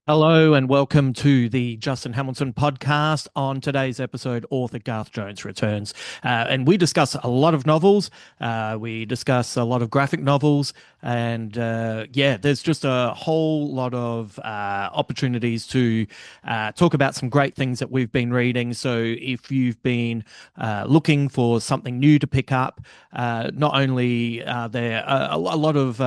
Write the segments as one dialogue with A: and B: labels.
A: Hello and welcome to the Justin Hamilton podcast. On today's episode, author Garth Jones returns, and we discuss a lot of novels. We discuss a lot of graphic novels, and there's just a whole lot of opportunities to talk about some great things that we've been reading. So if you've been looking for something new to pick up, not only are there a lot of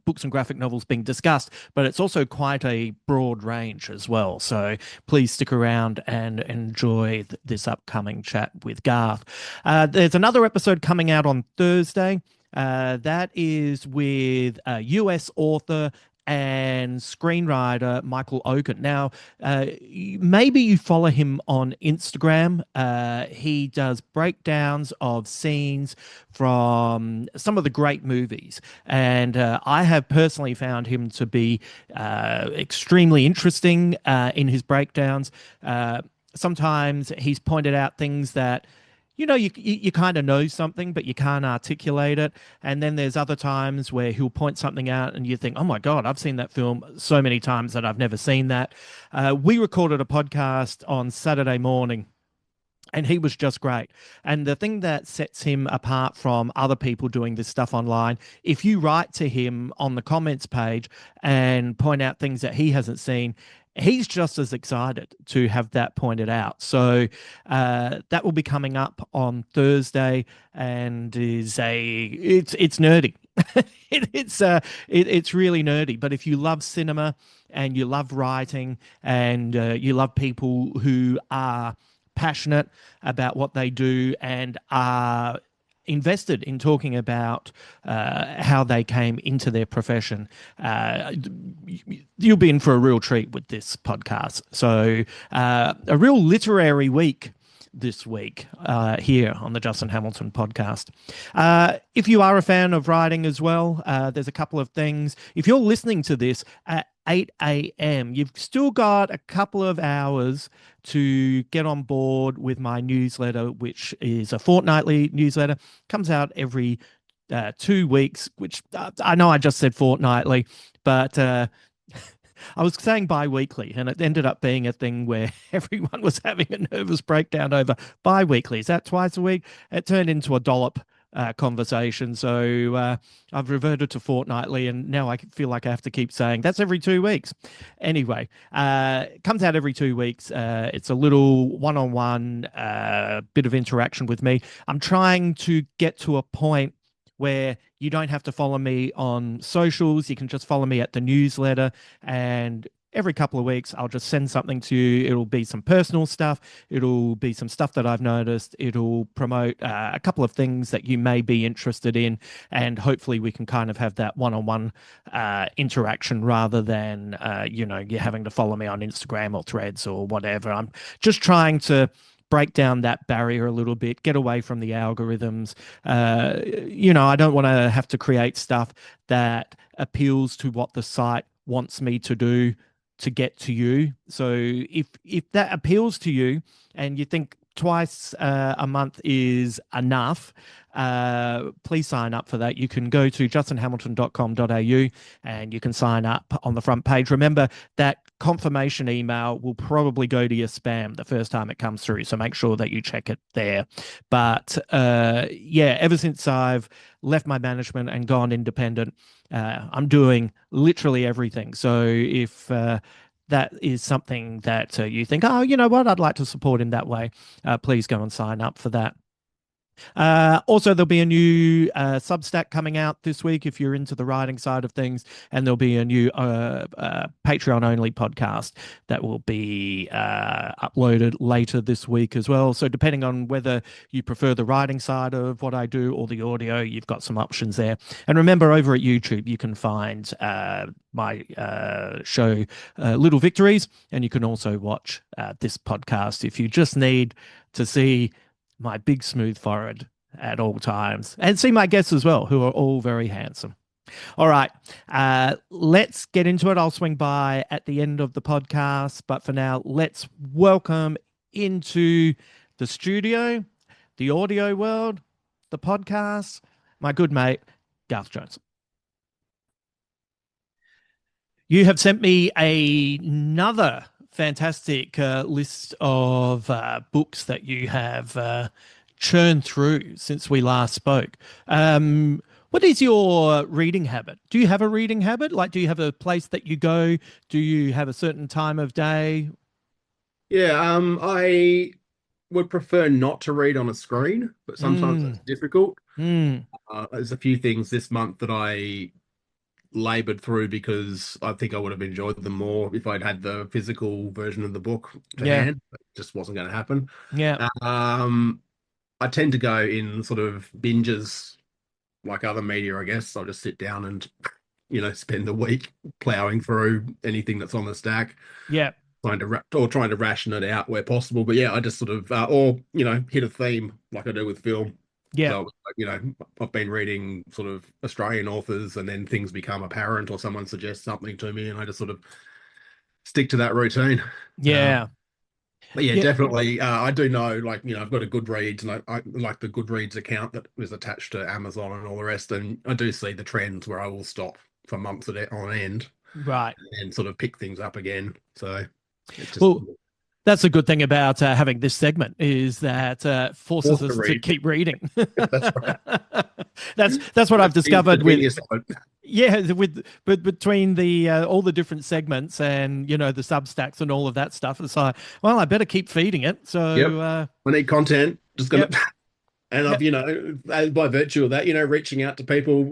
A: books and graphic novels being discussed, but it's also quite a broad range as well. So please stick around and enjoy this upcoming chat with Garth. There's another episode coming out on Thursday. That is with US author and screenwriter Michael Oken. Now, maybe you follow him on Instagram. He does breakdowns of scenes from some of the great movies, and I have personally found him to be extremely interesting in his breakdowns. Sometimes he's pointed out things that you kind of know something, but you can't articulate it. And then there's other times where he'll point something out and you think, oh my God, I've seen that film so many times that I've never seen that. We recorded a podcast on Saturday morning. And he was just great. And the thing that sets him apart from other people doing this stuff online, if you write to him on the comments page and point out things that he hasn't seen, he's just as excited to have that pointed out. So that will be coming up on Thursday, and it's nerdy. It's really nerdy. But if you love cinema and you love writing and you love people who are passionate about what they do and are invested in talking about how they came into their profession, you'll be in for a real treat with this podcast. So, a real literary week this week here on the Justin Hamilton podcast. If you are a fan of writing as well, there's a couple of things. If you're listening to this at 8 a.m., you've still got a couple of hours to get on board with my newsletter, which is a fortnightly newsletter. Comes out every 2 weeks, which I know I just said fortnightly, but I was saying bi-weekly, and it ended up being a thing where everyone was having a nervous breakdown over bi-weekly. Is that twice a week? It turned into a dollop conversation. So I've reverted to fortnightly, and now I feel like I have to keep saying that's every 2 weeks. Anyway, it comes out every 2 weeks. It's a little one-on-one bit of interaction with me. I'm trying to get to a point where you don't have to follow me on socials. You can just follow me at the newsletter, and every couple of weeks I'll just send something to you. It'll be some personal stuff. It'll be some stuff that I've noticed. It'll promote a couple of things that you may be interested in, and hopefully we can kind of have that one-on-one interaction rather than you're having to follow me on Instagram or Threads or whatever. I'm just trying to break down that barrier a little bit, get away from the algorithms. I don't want to have to create stuff that appeals to what the site wants me to do to get to you. So if that appeals to you and you think twice a month is enough, please sign up for that. You can go to justinhamilton.com.au and you can sign up on the front page. Remember that confirmation email will probably go to your spam the first time it comes through, so make sure that you check it there. But ever since I've left my management and gone independent, I'm doing literally everything. So if that is something that you think, oh, you know what, I'd like to support in that way, please go and sign up for that. Also, there'll be a new Substack coming out this week if you're into the writing side of things, and there'll be a new Patreon-only podcast that will be uploaded later this week as well. So depending on whether you prefer the writing side of what I do or the audio, you've got some options there. And remember, over at YouTube, you can find my show, Little Victories, and you can also watch this podcast if you just need to see my big smooth forehead at all times, and see my guests as well, who are all very handsome. All right, let's get into it. I'll swing by at the end of the podcast, but for now, let's welcome into the studio, the audio world, the podcast, my good mate, Garth Jones. You have sent me another fantastic list of books that you have churned through since we last spoke. What is your reading habit? Do you have a reading habit? Like, do you have a place that you go? Do you have a certain time of day?
B: Yeah, I would prefer not to read on a screen, but sometimes
A: Mm,
B: it's difficult.
A: mm,
B: There's a few things this month that I labored through because I think I would have enjoyed them more if I'd had the physical version of the book to
A: yeah,
B: hand. It just wasn't going to happen.
A: yeah,
B: Um, I tend to go in sort of binges like other media, I guess. I'll just sit down and, spend the week plowing through anything that's on the stack,
A: yeah,
B: trying to ration it out where possible. But yeah, I just sort of, or, hit a theme like I do with film.
A: yeah,
B: So, I've been reading sort of Australian authors and then things become apparent or someone suggests something to me and I just sort of stick to that routine. Um,
A: yeah,
B: but yeah,
A: yeah,
B: definitely. I do know, like, I've got a Goodreads and I like the Goodreads account that is attached to Amazon and all the rest. And I do see the trends where I will stop for months on end
A: right.
B: and sort of pick things up again. So it's just
A: Well, that's a good thing about having this segment is that forces
B: forced to
A: us to
B: read.
A: keep reading.
B: That's right.
A: That's what I've
B: The
A: discovered with
B: genius of it.
A: yeah with but between the all the different segments and the substacks and all of that stuff. It's like, well, I better keep feeding it.
B: Yep.
A: So
B: I need content. Just gonna
A: yep,
B: and I've,
A: yep,
B: by virtue of that, reaching out to people,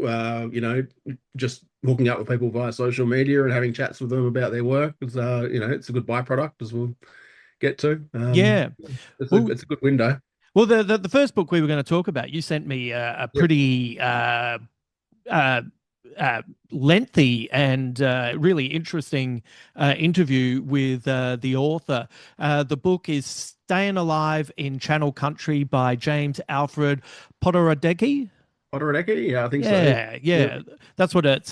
B: just hooking up with people via social media and having chats with them about their work is, it's a good byproduct as we'll get to.
A: yeah. Well,
B: It's a good window.
A: well, the first book we were going to talk about, you sent me a
B: Yep.
A: pretty uh, lengthy and really interesting interview with the author. The book is Stayin' Alive in Channel Country by James Alfred Podhorodecki.
B: Podhorodecki? Yeah, I think so.
A: Yeah,
B: Yep.
A: yeah, that's what it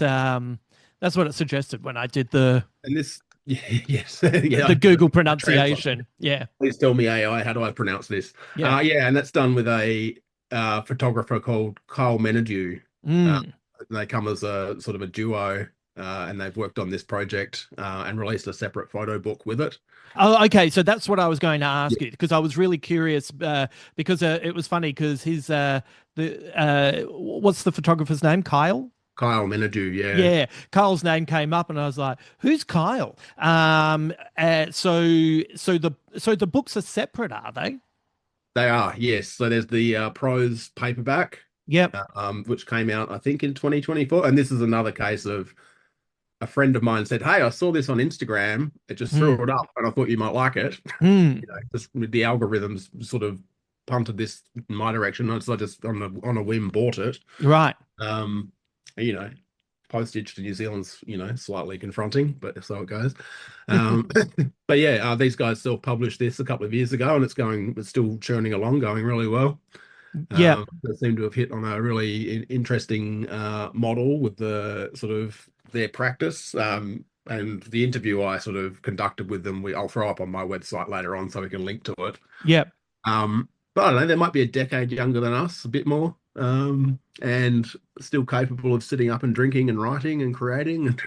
A: suggested when I did
B: And this, yes, yeah,
A: the Google
B: I translate.
A: pronunciation. Yeah,
B: Please tell me AI, how do I pronounce this?
A: yeah.
B: Yeah, and that's done with a photographer called Kyle Menadue. Uh,
A: Mm.
B: they come as a sort of a duo, and they've worked on this project and released a separate photo book with it.
A: Oh, okay. So that's what I was going to ask
B: Yeah.
A: you because I was really curious because it was funny because his the what's the photographer's name? Kyle.
B: Kyle Menadue, yeah,
A: Yeah, Kyle's name came up, and I was like, "Who's Kyle?" So the books are separate, are they?
B: they are. Yes, so there's the prose paperback,
A: Yep.
B: which came out I think in 2024, and this is another case of a friend of mine said, "Hey, I saw this on Instagram. It just threw
A: Hmm.
B: it up, and I thought you might like it."
A: Hmm.
B: Just with the algorithms sort of punted this in my direction, so I just on a whim bought it.
A: Right.
B: Um, you know, Postage to New Zealand's slightly confronting, but so it goes. Um, but yeah, these guys self-published this a couple of years ago, and it's still churning along, going really well.
A: Yep.
B: They seem to have hit on a really interesting model with the sort of their practice. And the interview I sort of conducted with them, I'll throw up on my website later on so we can link to it.
A: Yep.
B: But I don't know, they might be a decade younger than us, a bit more, and still capable of sitting up and drinking and writing and creating and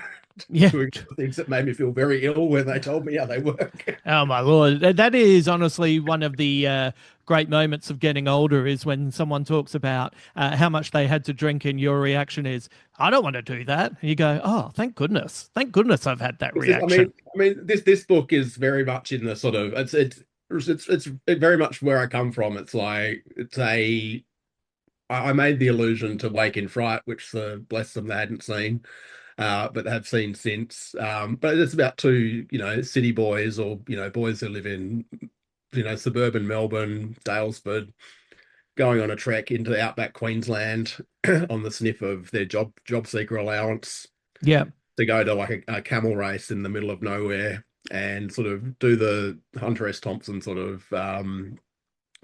A: Yeah.
B: doing things that made me feel very ill when they told me how they work.
A: Oh my Lord. That is honestly one of the great moments of getting older is when someone talks about how much they had to drink and your reaction is, I don't want to do that. And you go, oh, thank goodness. Thank goodness I've had that
B: I
A: reaction.
B: mean, this book is very much in the sort of it's very much where I come from. It's like I made the allusion to Wake in Fright, which bless them they hadn't seen, but have seen since. But it's about two, city boys or boys who live in suburban Melbourne, Dalesford, going on a trek into the outback Queensland on the sniff of their job seeker allowance
A: Yeah.
B: to go to like a camel race in the middle of nowhere and sort of do the Hunter S. Thompson sort of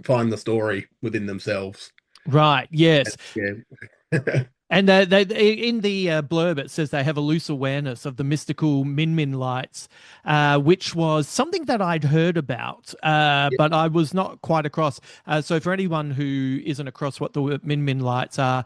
B: find the story within themselves.
A: Right. Yes.
B: Yeah.
A: And they in the blurb it says they have a loose awareness of the mystical Min Min lights, which was something that I'd heard about, but I was not quite across. So for anyone who isn't across what the Min Min lights are,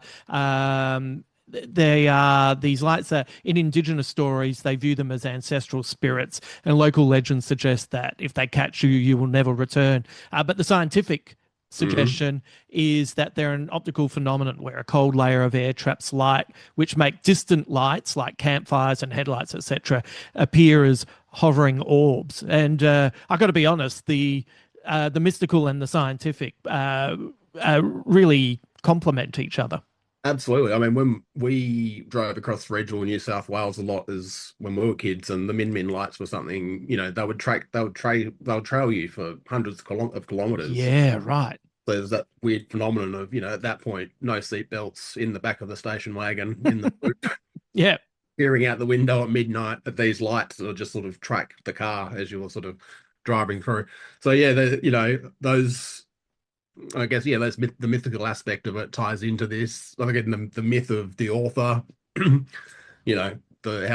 A: they are these lights that in indigenous stories they view them as ancestral spirits, and local legends suggest that if they catch you, you will never return. But the scientific
B: Hmm.
A: suggestion is that they're an optical phenomenon where a cold layer of air traps light, which make distant lights like campfires and headlights, etc., appear as hovering orbs. And I've got to be honest, the mystical and the scientific really complement each other.
B: Absolutely. I mean, when we drove across regional New South Wales a lot as when we were kids, and the Min Min lights were something, they would trail you for hundreds of kilometers.
A: Yeah, right.
B: So there's that weird phenomenon of, at that point, no seat belts in the back of the station wagon in the boot,
A: Yeah,
B: peering out the window at midnight at these lights that just sort of track the car as you're sort of driving through. So yeah, those. I guess yeah, the mythical aspect of it ties into this. Like again, the myth of the author, the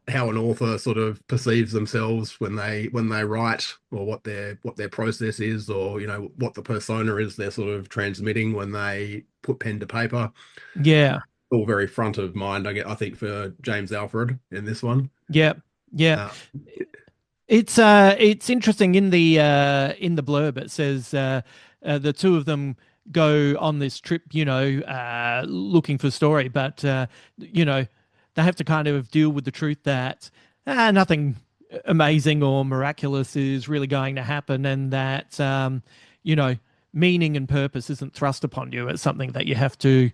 B: how an author sort of perceives themselves when they write, or what their process is, or what the persona is they're sort of transmitting when they put pen to paper.
A: yeah,
B: All very front of mind. I think for James Alfred in this one.
A: yeah, yeah.
B: Uh,
A: It's interesting in the blurb. It says the two of them go on this trip, looking for story, but you know, they have to kind of deal with the truth that nothing amazing or miraculous is really going to happen, and that you know, meaning and purpose isn't thrust upon you. It's something that you have to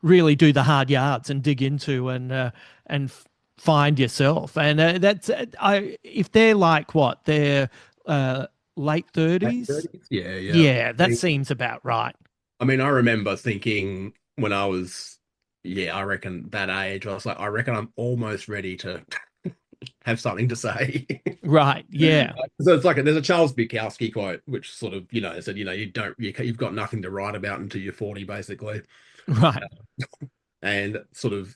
A: really do the hard yards and dig into and find yourself. And that's I if they're like what they're late 30s.
B: 30s? Yeah, yeah.
A: Yeah, that seems about right.
B: I mean, I remember thinking when I was, yeah, I reckon that age, I was like, I reckon I'm almost ready to have something to say.
A: Right. Yeah.
B: So it's like there's a Charles Bukowski quote, which sort of, said, you've got nothing to write about until you're 40, basically.
A: Right.
B: And sort of,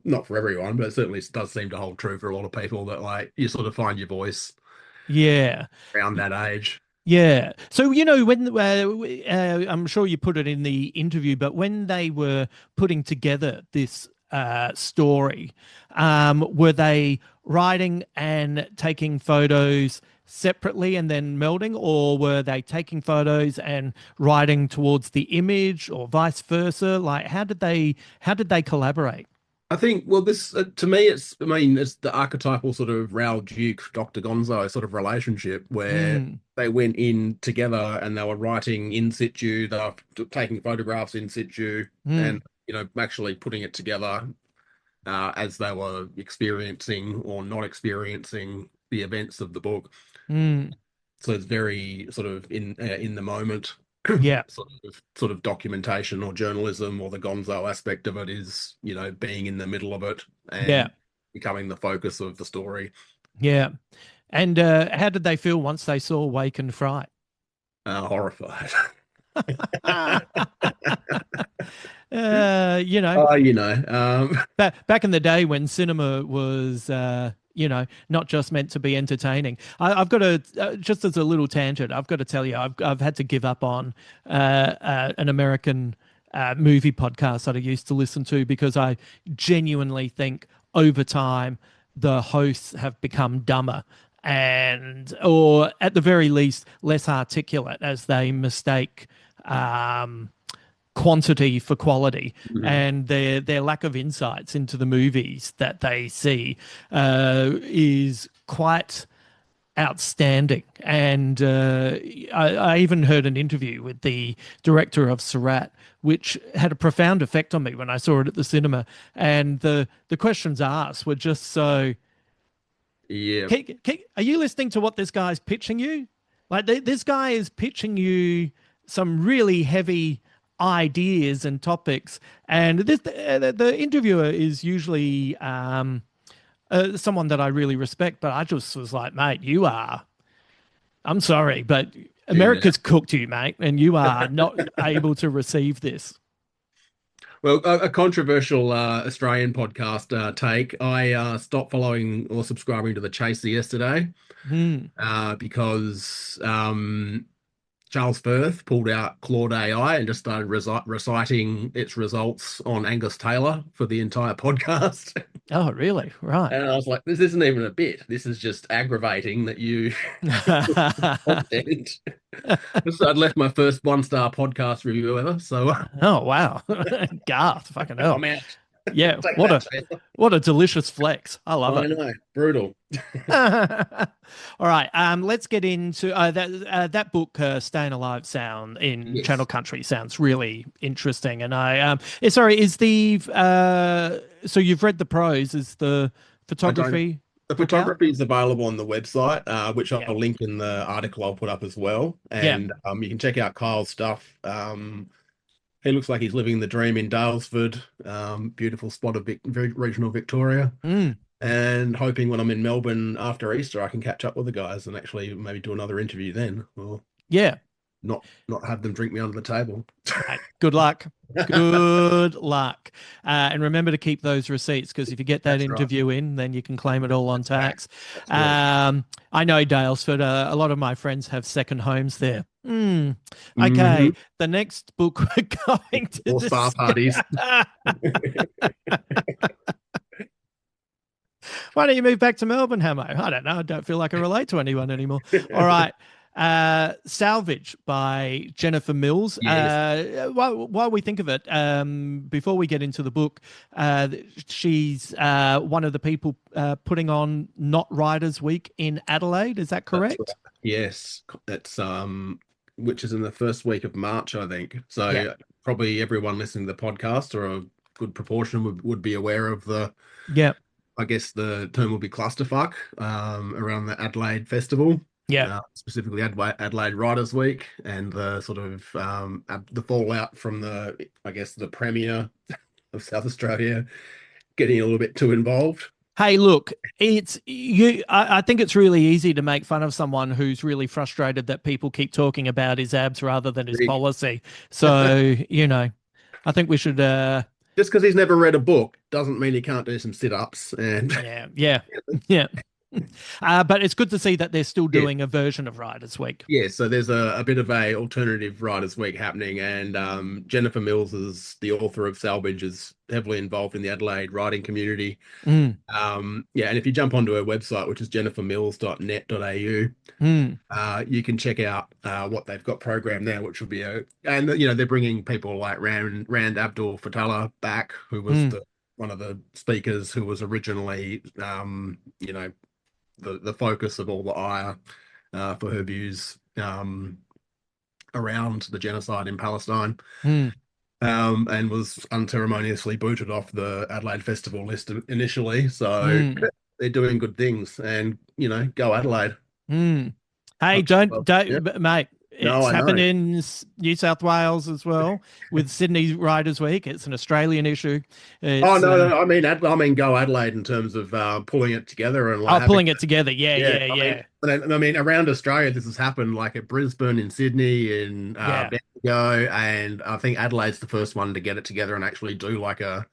B: not for everyone, but it certainly does seem to hold true for a lot of people that like you sort of find your voice
A: Yeah.
B: around that age.
A: Yeah. So, when I'm sure you put it in the interview, but when they were putting together this story, were they writing and taking photos separately and then melding, or were they taking photos and writing towards the image, or vice versa? Like, how did they collaborate?
B: I think, well, this to me, I mean, it's the archetypal sort of Raoul Duke, Dr. Gonzo sort of relationship where
A: Mm,
B: they went in together and they were writing in situ, they were taking photographs in situ,
A: mm,
B: and actually putting it together as they were experiencing or not experiencing the events of the book.
A: mm.
B: So it's very sort of in the moment
A: Yeah.
B: sort of documentation or journalism, or the gonzo aspect of it is, being in the middle of it
A: Yeah.
B: and becoming the focus of the story.
A: Yeah. And how did they feel once they saw Wake and Fright?
B: Horrified.
A: uh, you know,
B: Oh,
A: back in the day when cinema was, not just meant to be entertaining. I've got to, just as a little tangent, I've got to tell you, I've had to give up on an American movie podcast that I used to listen to because I genuinely think over time the hosts have become dumber or at the very least less articulate as they mistake um, quantity for quality,
B: Mhm.
A: and their lack of insights into the movies that they see is quite outstanding. And I even heard an interview with the director of Surat, which had a profound effect on me when I saw it at the cinema. And the questions asked were just so.
B: Yeah.
A: Are you listening to what this guy's pitching you? Like this guy is pitching you some really heavy ideas and topics, and the interviewer is usually someone that I really respect. But I just was like, mate, you are. I'm sorry, but
B: Yeah.
A: America's cooked you, mate, and you are not able to receive this.
B: Well, a controversial Australian podcast take. I stopped following or subscribing to The Chaser yesterday
A: Hmm.
B: because Charles Firth pulled out Claude AI and just started reciting its results on Angus Taylor for the entire podcast.
A: Oh, really? Right.
B: And I was like, this isn't even a bit. This is just aggravating that you content. So I'd left my first one-star podcast review ever. So
A: Oh, wow. Garth, fucking
B: I'm
A: hell.
B: out.
A: Yeah,
B: Take that, Taylor.
A: what a delicious flex. I love
B: I
A: it.
B: know. Brutal.
A: All right, let's get into that book, "Stayin' Alive." Sound in Channel
B: Yes.
A: Country sounds really interesting, and sorry, is the so you've read the prose? Is the
B: I don't.
A: photography
B: The
A: book out?
B: photography is available on the website, which
A: Yeah,
B: I'll link in the article I'll put up as well.
A: yeah,
B: And you can check out Kyle's stuff. He looks like he's living the dream in Dalesford, beautiful spot of very regional Victoria.
A: mm,
B: And hoping when I'm in Melbourne after Easter, I can catch up with the guys and actually maybe do another interview then, or
A: yeah.
B: not have them drink me under the table.
A: Right. Good luck. Good luck. And remember to keep those receipts because if you get that
B: That's right.
A: interview in, then you can claim it all on
B: That's back.
A: tax.
B: That's correct.
A: I know Dalesford. A lot of my friends have second homes there.
B: Hmm.
A: Okay. The next book we're going to
B: Or spa parties.
A: discuss. Why don't you move back to Melbourne, Hammo? I don't know. I don't feel like I relate to anyone anymore. All right. Salvage by Jennifer Mills.
B: Yes,
A: While we think of it, before we get into the book, she's one of the people putting on Not Writers Week in Adelaide. Is that
B: that's right.
A: correct?
B: Yes, that's which is in the first week of March, I think.
A: Yeah.
B: So probably everyone listening to the podcast, or a good proportion, would be aware of the,
A: Yeah.
B: I guess the term will be clusterfuck, around the Adelaide Festival,
A: Yeah.
B: specifically Adelaide Writers Week, and the sort of the fallout from I guess, the Premier of South Australia getting a little bit too involved.
A: Hey, look, it's you. I think it's really easy to make fun of someone who's really frustrated that people keep talking about his abs rather than his policy. So, I think we should.
B: Just because he's never read a book doesn't mean he can't do some sit-ups. And
A: Yeah, yeah, yeah. But it's good to see that they're still
B: yeah,
A: doing a version of Writers Week.
B: yeah. So there's a bit of a alternative Writers Week happening, and Jennifer Mills, is the author of Salvage, is heavily involved in the Adelaide writing community.
A: Mm,
B: Yeah, and if you jump onto her website, which is jennifermills.net.au,
A: mm,
B: you can check out what they've got programmed there, which will be and they're bringing people like Rand Abdul Fatah back, who was
A: mm,
B: the one of the speakers who was originally the focus of all the ire for her views around the genocide in Palestine,
A: mm,
B: and was unceremoniously booted off the Adelaide Festival list initially. So
A: mm,
B: they're doing good things, and go Adelaide.
A: mm. Hey,
B: Much love. Yeah.
A: mate.
B: No,
A: It's
B: I
A: happened
B: know.
A: in New South Wales as well with Sydney Writers Week. It's an Australian issue.
B: Oh
A: It's
B: no, no, I mean go Adelaide in terms of pulling it together and like having,
A: pulling it together. Yeah,
B: yeah.
A: yeah, yeah,
B: I mean around Australia this has happened like at Brisbane, in Sydney, in
A: yeah.
B: Bendigo, and I think Adelaide's the first one to get it together and actually do like a,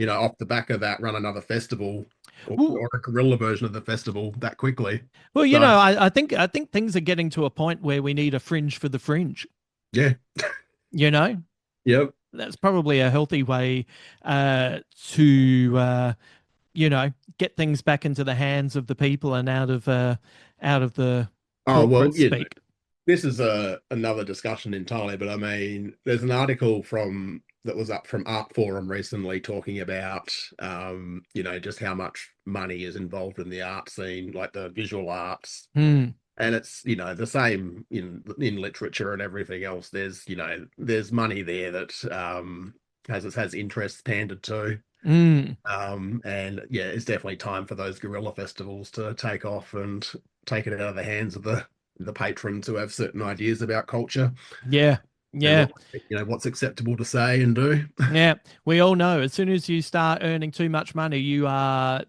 B: off the back of that, run another festival,
A: Well,
B: or a guerrilla version of the festival that quickly.
A: well,
B: So
A: I think things are getting to a point where we need a fringe for the fringe.
B: yeah,
A: You know,
B: yep.
A: that's probably a healthy way to get things back into the hands of the people and out of the
B: Oh well,
A: corporate speak.
B: this is another discussion entirely, but I mean, there's an article that was up from Art Forum recently talking about, just how much money is involved in the art scene, like the visual arts,
A: Hmm.
B: and it's the same in literature and everything else. There's money there that has interests pandered to.
A: Hmm.
B: And yeah, it's definitely time for those guerrilla festivals to take off and take it out of the hands of the patrons who have certain ideas about culture
A: Yeah.
B: and
A: Yeah.
B: what's acceptable to say and do.
A: Yeah. We all know as soon as you start earning too much money, you are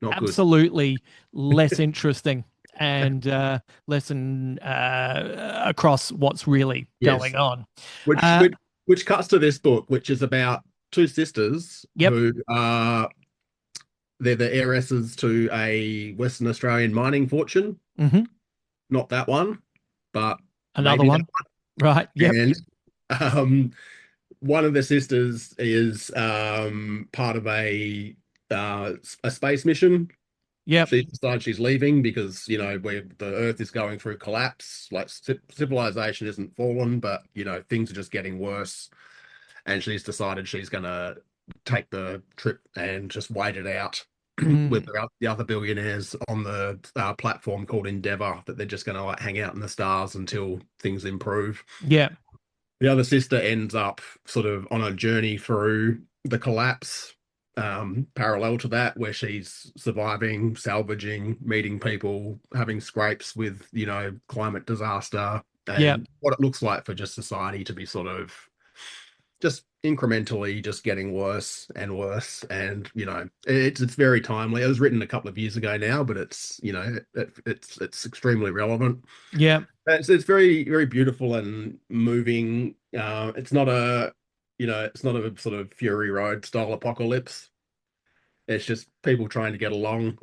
B: Not good.
A: absolutely less interesting and across what's really
B: Yes.
A: going on.
B: Which
A: Uh,
B: which which cuts to this book, which is about two sisters
A: yep.
B: who are they're the heiresses to a Western Australian mining fortune.
A: Hmm.
B: Not that one, but
A: Another
B: maybe that
A: one. Right.
B: one.
A: Yep.
B: And um, one of the sisters is part of a space mission.
A: Yep.
B: She decides she's leaving because, where the Earth is going through collapse. Like civilization isn't fallen, but things are just getting worse. And she's decided she's gonna take the trip and just wait it out with
A: Mm.
B: the other billionaires on the platform called Endeavour. That they're just gonna like hang out in the stars until things improve.
A: Yep.
B: The other sister ends up sort of on a journey through the collapse, parallel to that, where she's surviving, salvaging, meeting people, having scrapes with, climate disaster
A: Yep.
B: and what it looks like for just society to be sort of just incrementally just getting worse and worse. And, it's very timely. It was written a couple of years ago now, but it's extremely relevant.
A: Yep.
B: It's very, very beautiful and moving. It's not a sort of Fury Road style apocalypse. It's just people trying to get along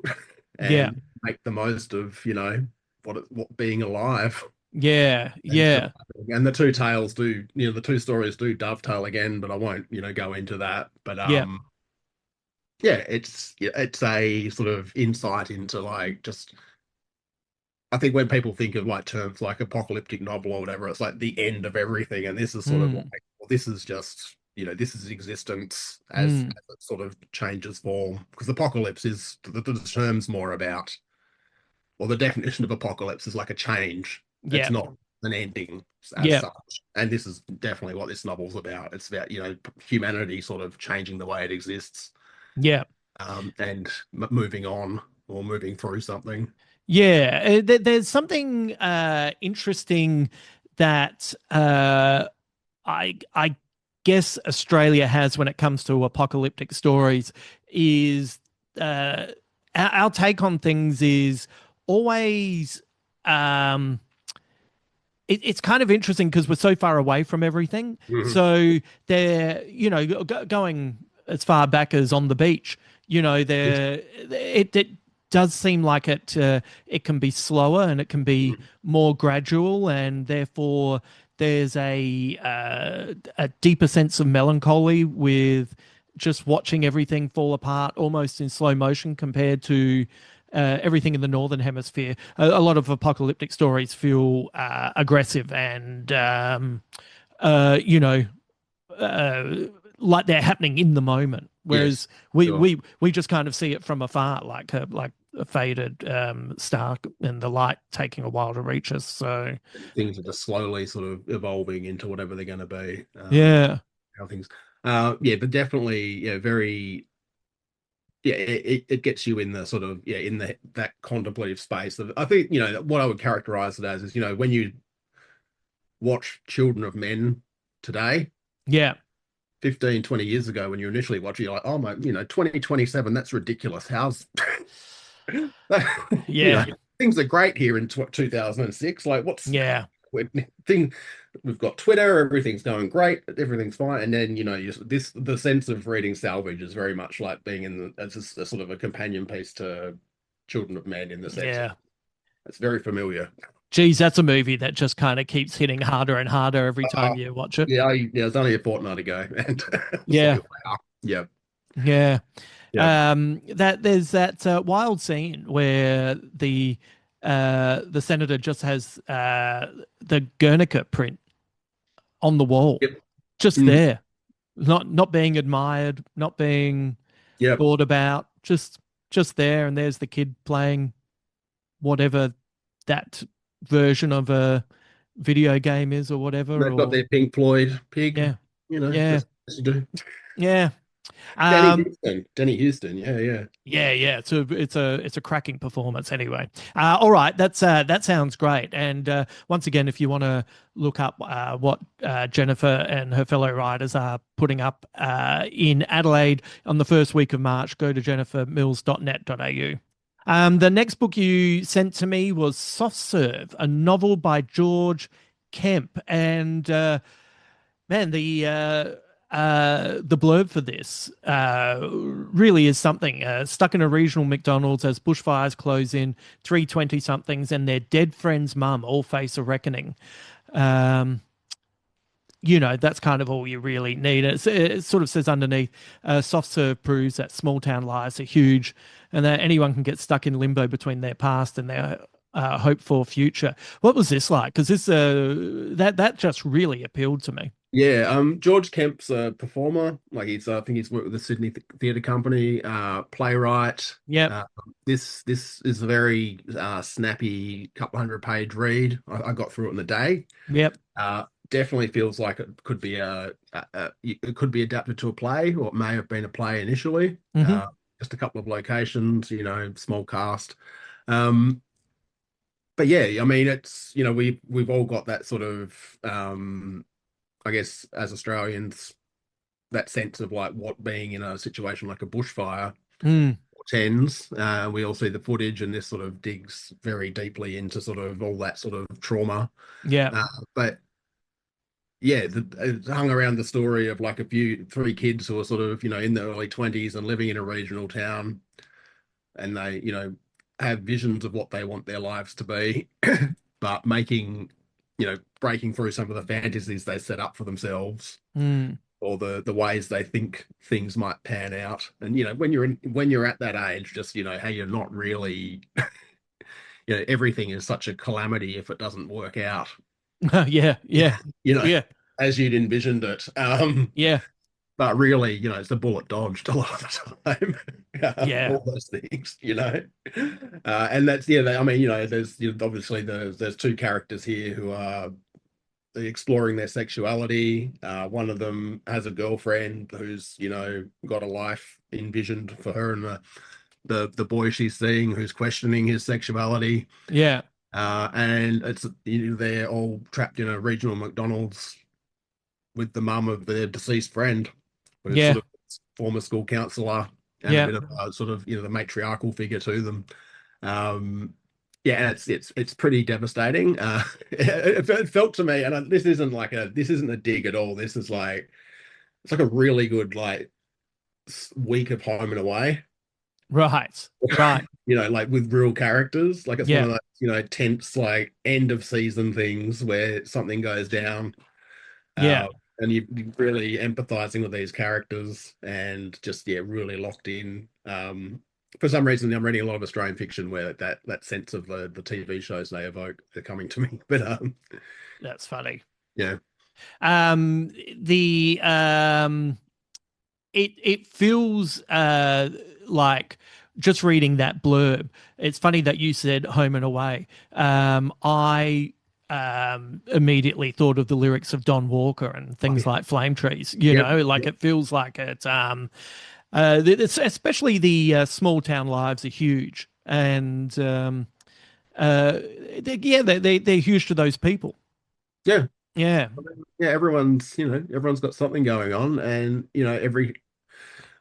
A: Yeah.
B: and make the most of, what being alive.
A: Yeah.
B: And
A: Yeah.
B: and the two tales do, the two stories do dovetail again, but I won't, go into that. But
A: Yeah.
B: yeah, it's a sort of insight into like just I think when people think of like terms like apocalyptic novel or whatever, it's like the end of everything. And this is sort of like,
A: Mm.
B: well, this is just, this is existence
A: Mm.
B: as it sort of changes form. Because apocalypse is the term's more about, well, the definition of apocalypse is like a change. It's
A: Yeah.
B: not an ending as
A: Yeah.
B: such. And this is definitely what this novel's about. It's about, humanity sort of changing the way it exists,
A: Yeah.
B: and moving on or moving through something.
A: Yeah, there's something interesting that I guess Australia has when it comes to apocalyptic stories is our take on things is always um, it's kind of interesting because we're so far away from everything.
B: Mhm.
A: So they're, going as far back as On the Beach, it does seem like it can be slower and it can be more gradual, and therefore there's a deeper sense of melancholy with just watching everything fall apart almost in slow motion compared to everything in the northern hemisphere. A lot of apocalyptic stories feel aggressive and uh, you know uh, like they're happening in the moment,
B: Yes,
A: whereas we
B: sure.
A: we we just kind of see it from afar, like a faded star and the light taking a while to reach us. So
B: Things are just slowly sort of evolving into whatever they're going to be.
A: yeah,
B: How things, yeah, but definitely, yeah, very, yeah, it gets you in the sort of, yeah, in that contemplative space. I think, what I would characterize it as is, when you watch Children of Men today,
A: yeah,
B: 15, 20 years ago, when you initially watch it, you're like, oh my, 2027, that's ridiculous. How's, you know,
A: yeah,
B: things are great here in 2006. Like,
A: yeah,
B: thing, we've got Twitter, everything's going great, everything's fine. And then, the sense of reading Salvage is very much like being as a sort of a companion piece to Children of Men in the sense of
A: yeah.
B: it's very familiar.
A: Geez, that's a movie that just kind of keeps hitting harder and harder every
B: Uh,
A: time you watch it.
B: yeah, it was only a fortnight ago, and it's
A: Yeah,
B: like, wow, yeah,
A: yeah.
B: yeah,
A: That there's that wild scene where the senator just has the Guernica print on the wall,
B: yep,
A: just
B: mhm,
A: there, not being admired, not being
B: yep.
A: thought about, just there. And there's the kid playing whatever that version of a video game is or whatever.
B: They've got
A: Or
B: their Pink Floyd pig,
A: yeah, yeah,
B: just as you do.
A: yeah.
B: Danny
A: Um,
B: Houston, Danny Houston, yeah, yeah.
A: Yeah, yeah, it's a cracking performance anyway. All right, that sounds great. And once again, if you want to look up what Jennifer and her fellow writers are putting up in Adelaide on the first week of March, go to jennifermills.net.au. The next book you sent to me was Soft Serve, a novel by George Kemp, and man, the blurb for this really is something. Stuck in a regional McDonald's as bushfires close in, 320 somethings and their dead friend's mum all face a reckoning. Um, that's kind of all you really need. It sort of says underneath, soft serve proves that small town lives are huge and that anyone can get stuck in limbo between their past and their hope for future. What was this like? Because that just really appealed to me.
B: Yeah, George Kemp's a performer. Like I think he's worked with the Sydney Theatre Company, playwright.
A: Yep,
B: Uh, this is a very snappy, couple hundred page read. I got through it in a day.
A: yep.
B: Definitely feels like it could be it could be adapted to a play, or it may have been a play initially.
A: Hmm.
B: Just a couple of locations, small cast. Um, but yeah, I mean, it's we've all got that sort of I guess as Australians, that sense of like what being in a situation like a bushfire
A: Mm,
B: portends. We all see the footage, and this sort of digs very deeply into sort of all that sort of trauma.
A: yeah,
B: But yeah, it hung around the story of like three kids who are sort of, in their early 20s and living in a regional town, and they, have visions of what they want their lives to be, but breaking through some of the fantasies they set up for themselves,
A: mm.
B: or the ways they think things might pan out. And when you're at that age, just how you're not really, everything is such a calamity if it doesn't work out,
A: Yeah, yeah,
B: you know,
A: yeah,
B: as you'd envisioned it.
A: yeah,
B: But really, it's a bullet dodged a lot of the time.
A: yeah,
B: All those things. And that's I mean, there's obviously there's two characters here who are exploring their sexuality. One of them has a girlfriend who's got a life envisioned for her, and the boy she's seeing who's questioning his sexuality.
A: yeah,
B: And it's they're all trapped in a regional McDonald's with the mum of their deceased friend, who's
A: yeah,
B: sort of former school counselor and a
A: yeah.
B: bit of a sort of the matriarchal figure to them. Um, yeah, and it's pretty devastating. It felt to me, and this isn't a dig at all. This is like it's like a really good like week of Home and Away.
A: Right, right.
B: Like with real characters. Like it's one
A: Yeah,
B: of those tense like end of season things where something goes down.
A: yeah.
B: Uh, and you're really empathizing with these characters and just really locked in. For some reason, I'm reading a lot of Australian fiction where that sense of the TV shows they evoke are coming to me. But
A: That's funny.
B: yeah,
A: Um, the it feels like just reading that blurb. It's funny that you said home and away. I immediately thought of the lyrics of Don Walker and
B: oh,
A: things
B: yeah,
A: like Flame Trees.
B: yep,
A: Like
B: yep.
A: it feels like it's especially the small town lives are huge, and uh, they're huge to those people.
B: Yeah,
A: Yeah.
B: yeah. Everyone's got something going on, and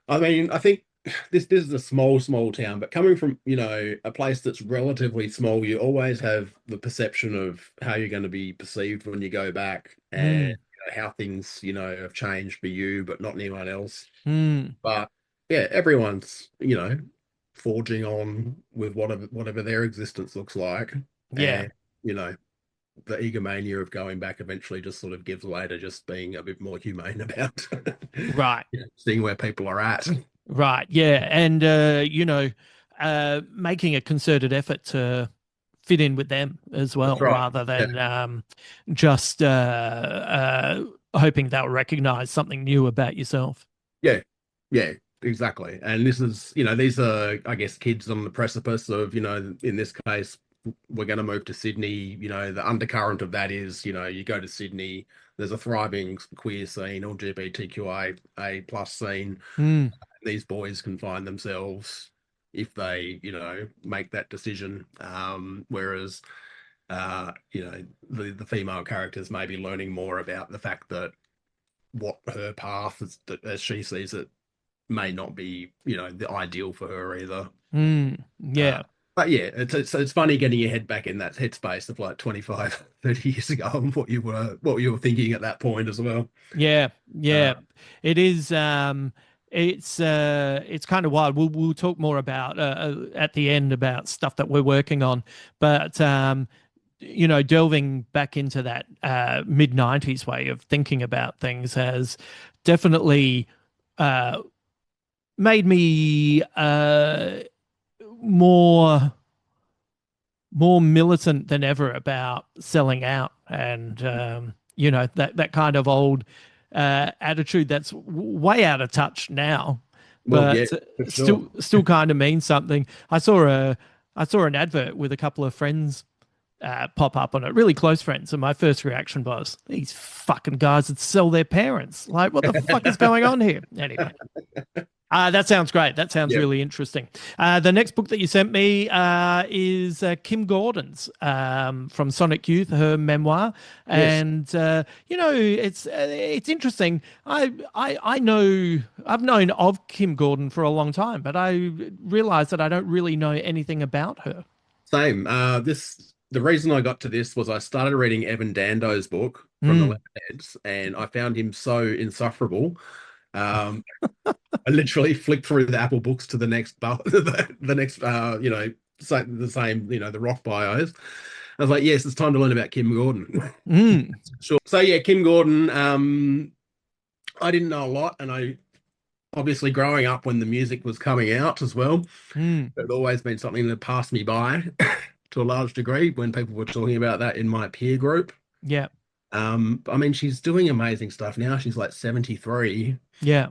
B: I mean, I think this is a small town, but coming from, a place that's relatively small, you always have the perception of how you're going to be perceived when you go back, and
A: Mm,
B: how things, have changed for you, but not anyone else.
A: mm,
B: But yeah, everyone's, forging on with whatever their existence looks like.
A: yeah.
B: And, you know, the egomania of going back eventually just sort of gives way to just being a bit more humane about
A: Right.
B: seeing where people are at.
A: Right. Yeah. And, making a concerted effort to fit in with them as
B: That's
A: well,
B: right.
A: rather
B: Yeah.
A: than just hoping they'll recognize something new about yourself.
B: Yeah. Yeah, exactly. And this is, these are, I guess, kids on the precipice of, in this case, we're going to move to Sydney. The undercurrent of that is, you go to Sydney, there's a thriving queer scene, LGBTQIA plus scene.
A: Mm,
B: These boys can find themselves if they, make that decision. Whereas, the female characters may be learning more about the fact that what her path is, as she sees it, may not be, the ideal for her either. Uh,
A: yeah.
B: but yeah, it's funny getting your head back in that headspace of like 25, 30 years ago and what you were thinking at that point as well.
A: Yeah. Yeah.
B: Uh,
A: It is. It's kind of wild. We'll talk more about at the end about stuff that we're working on, but delving back into that mid 90s way of thinking about things has definitely uh, made me more more militant than ever about selling out and that kind of old attitude that's way out of touch now,
B: Well, yeah,
A: but
B: for sure.
A: still kind of means something. I saw an advert with a couple of friends pop up on it, really close friends, and my first reaction was, these fucking guys that sell their parents. Like, what the fuck is going on here? Anyway. That sounds great. That sounds
B: Yep.
A: really interesting. The next book that you sent me is Kim Gordon's from Sonic Youth, her memoir,
B: Yes.
A: and it's interesting. I know I've known of Kim Gordon for a long time, but I realized that I don't really know anything about her.
B: Same. The reason I got to this was I started reading Evan Dando's book from the
A: Mm,
B: Lemonheads, and I found him so insufferable. Um, I literally flipped through the Apple books to the next the next the same, the rock bios. I was like, yes, it's time to learn about Kim Gordon.
A: mm,
B: Sure. So yeah, Kim Gordon. I didn't know a lot, and I obviously growing up when the music was coming out as well,
A: mm.
B: it had always been something that passed me by to a large degree when people were talking about that in my peer group.
A: Yeah,
B: I mean, she's doing amazing stuff now. She's like 73,
A: yeah.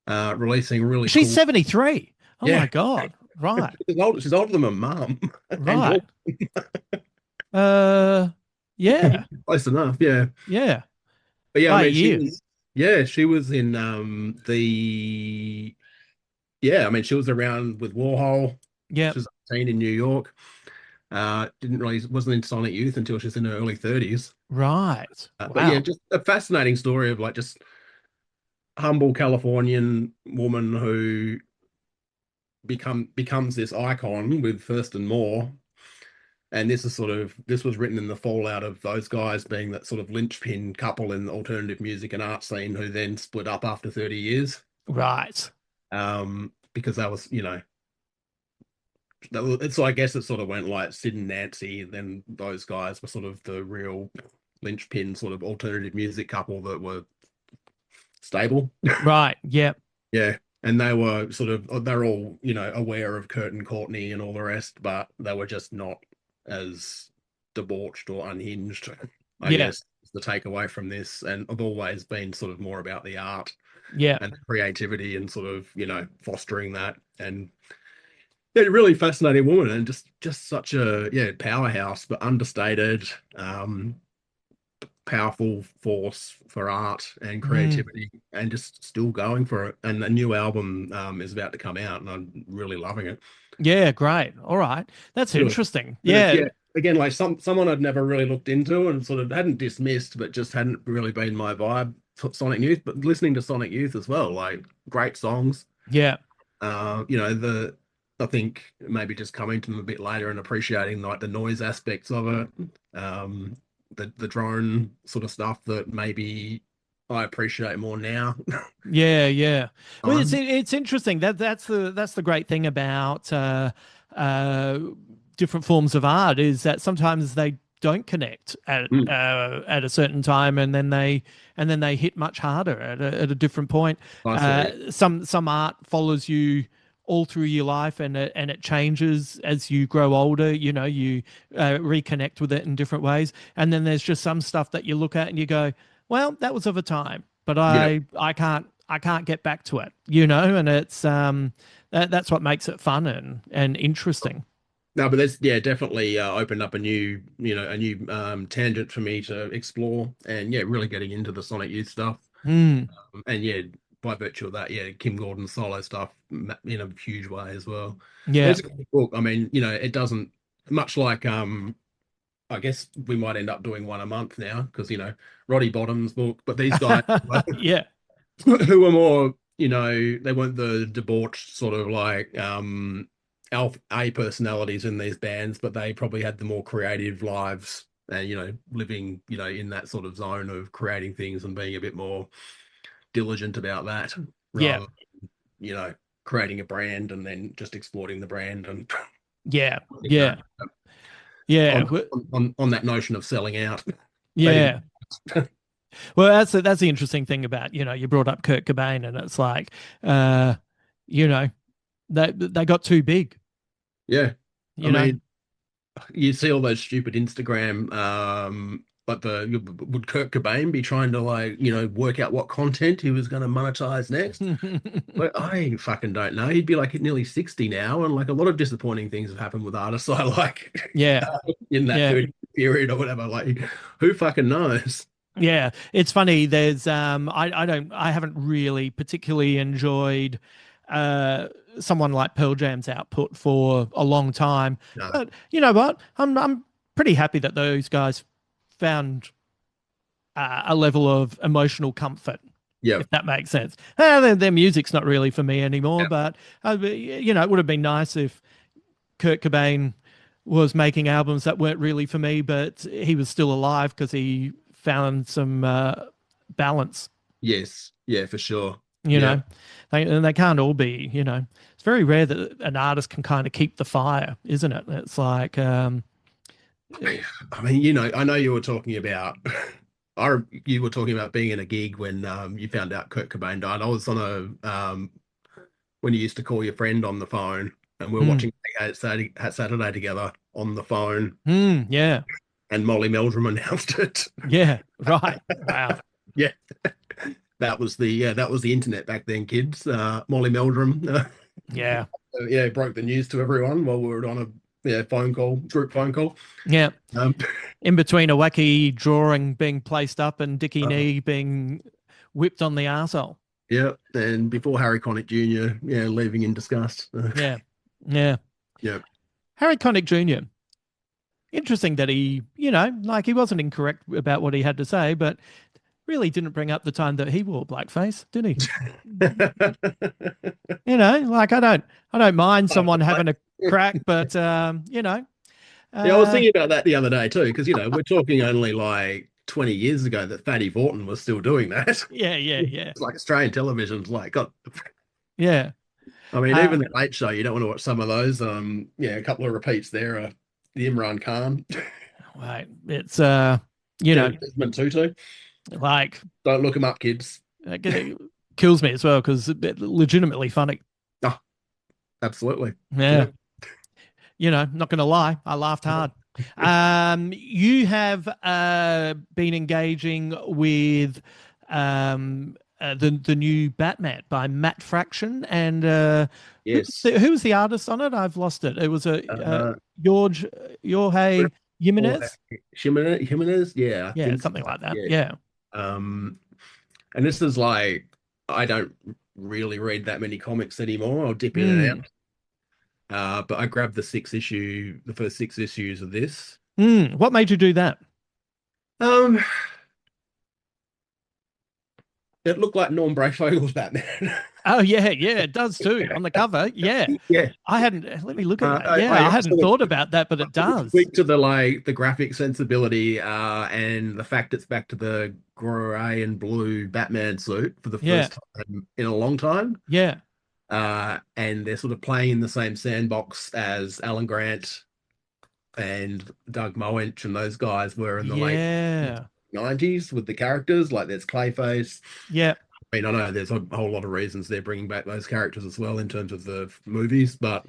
B: releasing really
A: She's
B: cool.
A: 73. Oh my
B: Yeah,
A: God. Right,
B: she's older than my mum and George.
A: right. Uh, yeah,
B: Close enough, yeah.
A: yeah.
B: But yeah, I
A: By a
B: mean,
A: year.
B: she was in the yeah, I mean, she was around with Warhol.
A: Yeah.
B: She was 18 in New York. Didn't really wasn't in Sonic Youth until she was in her early 30s.
A: Right.
B: But yeah,
A: Wow.
B: just a fascinating story of like just humble Californian woman who becomes this icon with First and More. And this was written in the fallout of those guys being that sort of linchpin couple in the alternative music and art scene who then split up after 30 years.
A: Right.
B: Because that was, so I guess it sort of went like Sid and Nancy, and then those guys were sort of the real linchpin sort of alternative music couple that were stable.
A: Right. Yeah.
B: Yeah. And they were they're all, aware of Kurt and Courtney and all the rest, but they were just not as debauched or unhinged, I
A: Yeah.
B: guess, is the takeaway from this. And I've always been sort of more about the art
A: Yeah.
B: and the creativity and sort of, fostering that. And yeah, really fascinating woman and just such a powerhouse, but understated, powerful force for art and
A: Mm.
B: creativity, and just still going for it. And a new album is about to come out, and I'm really loving it.
A: Yeah. Great. All right. That's
B: Good.
A: interesting.
B: And it's
A: Yeah.
B: again like someone I'd never really looked into and sort of hadn't dismissed, but just hadn't really been my vibe. Sonic Youth, but listening to Sonic Youth as well, like great songs.
A: Yeah.
B: The I think maybe just coming to them a bit later and appreciating like the noise aspects of it, um, the drone sort of stuff that maybe I appreciate more now.
A: Yeah. Yeah. Well, it's
B: Time.
A: it's interesting. That's the great thing about uh, different forms of art is that sometimes they don't connect
B: Mm,
A: at a certain time, and then they hit much harder at a different point.
B: I see.
A: Some art follows you all through your life, and it changes as you grow older. You reconnect with it in different ways, and then there's just some stuff that you look at and you go, well, that was of a time, but
B: Yeah.
A: I can't get back to it, and it's that's what makes it fun and interesting.
B: No, but that's definitely opened up a new tangent for me to explore, and really getting into the Sonic Youth stuff.
A: Mm,
B: And by virtue of that, Kim Gordon's solo stuff in a huge way as well. And
A: yeah.
B: it's a good book. I mean, it doesn't much like I guess we might end up doing one a month now because Roddy Bottom's book, but these guys
A: Yeah.
B: who were more, they weren't the debauched sort of like alpha A personalities in these bands, but they probably had the more creative lives and living in that sort of zone of creating things and being a bit more diligent about that
A: Yeah.
B: rather than, creating a brand and then just exploiting the brand and
A: Yeah.
B: that.
A: Yeah. Yeah,
B: on on that notion of selling out. They
A: yeah.
B: didn't.
A: Well, that's the interesting thing about, you brought up Kurt Cobain, and it's like, uh, you know, they got too big,
B: Yeah. I
A: you know.
B: mean, you see all those stupid Instagram, like would Kurt Cobain be trying to like, work out what content he was going to monetize next? But I fucking don't know. He'd be like nearly 60 now, and like a lot of disappointing things have happened with artists I like
A: Yeah,
B: in that
A: yeah.
B: 30 period or whatever. Like, who fucking knows?
A: Yeah, it's funny. I haven't really particularly enjoyed uh someone like Pearl Jam's output for a long time.
B: No.
A: But you know what? I'm pretty happy that those guys found a level of emotional comfort,
B: Yeah.
A: if that makes sense. Their music's not really for me anymore,
B: Yeah.
A: but it would have been nice if Kurt Cobain was making albums that weren't really for me, but he was still alive because he found some balance.
B: Yes. Yeah, for sure.
A: You
B: Yeah.
A: know, and they can't all be. It's very rare that an artist can kind of keep the fire, isn't it? It's like,
B: I mean, I know you were talking about you were talking about being in a gig when you found out Kurt Cobain died. I was on when you used to call your friend on the phone, and we were
A: mm,
B: watching Saturday together on the phone,
A: yeah,
B: and Molly Meldrum announced it.
A: yeah, right, wow,
B: Yeah, that was the internet back then, kids. Molly Meldrum,
A: yeah,
B: yeah, broke the news to everyone while we were on a group phone call.
A: yeah.
B: Um,
A: In between a wacky drawing being placed up and Dickie
B: uh,
A: Knee being whipped on the arsehole.
B: yeah, and before Harry Connick Jr., yeah, leaving in disgust.
A: Yeah, yeah.
B: Yeah.
A: Harry Connick Jr. Interesting that like he wasn't incorrect about what he had to say, but really didn't bring up the time that he wore blackface, did he? Like I don't mind someone having a crack, but
B: Yeah, I was
A: uh,
B: thinking about that the other day too, because we're talking only like 20 years ago that Fatty Vorton was still doing that.
A: yeah, yeah, yeah,
B: It's like Australian television's like, God,
A: yeah.
B: I mean,
A: Uh,
B: even the Late Show, you don't want to watch some of those. Yeah, a couple of repeats there. The Imran Khan,
A: right. It's
B: Desmond Tutu.
A: like
B: Don't look him up, kids.
A: it kills me as well because it's legitimately funny.
B: Oh, absolutely.
A: Yeah.
B: Yeah.
A: Not gonna lie, I laughed hard. You have been engaging with the new Batman by Matt Fraction, and
B: Yes.
A: who was the artist on it? I've lost it. It was a
B: Uh,
A: George Jorge
B: or
A: Jimenez.
B: Jimenez, yeah, I
A: Yeah,
B: think so.
A: something like that.
B: Yeah.
A: Yeah,
B: Um, and this is like I don't really read that many comics anymore. I'll dip in and
A: mm.
B: out. But I grabbed the first six issues of this.
A: What made you do that?
B: Um, it looked like Norm Brayfogel's Batman.
A: Oh yeah, yeah, it does too on the cover. Yeah,
B: Yeah.
A: I hadn't. Let me look at that. Yeah, I
B: I
A: hadn't
B: sort
A: thought about that, but
B: of
A: it does.
B: speak to the graphic sensibility and the fact it's back to the gray and blue Batman suit for the
A: Yeah,
B: first time in a long time.
A: yeah,
B: And they're sort of playing in the same sandbox as Alan Grant and Doug Moench and those guys were in the late
A: yeah,
B: 90s with the characters. Like there's Clayface.
A: yeah,
B: I mean, I know there's a whole lot of reasons they're bringing back those characters as well in terms of the movies, but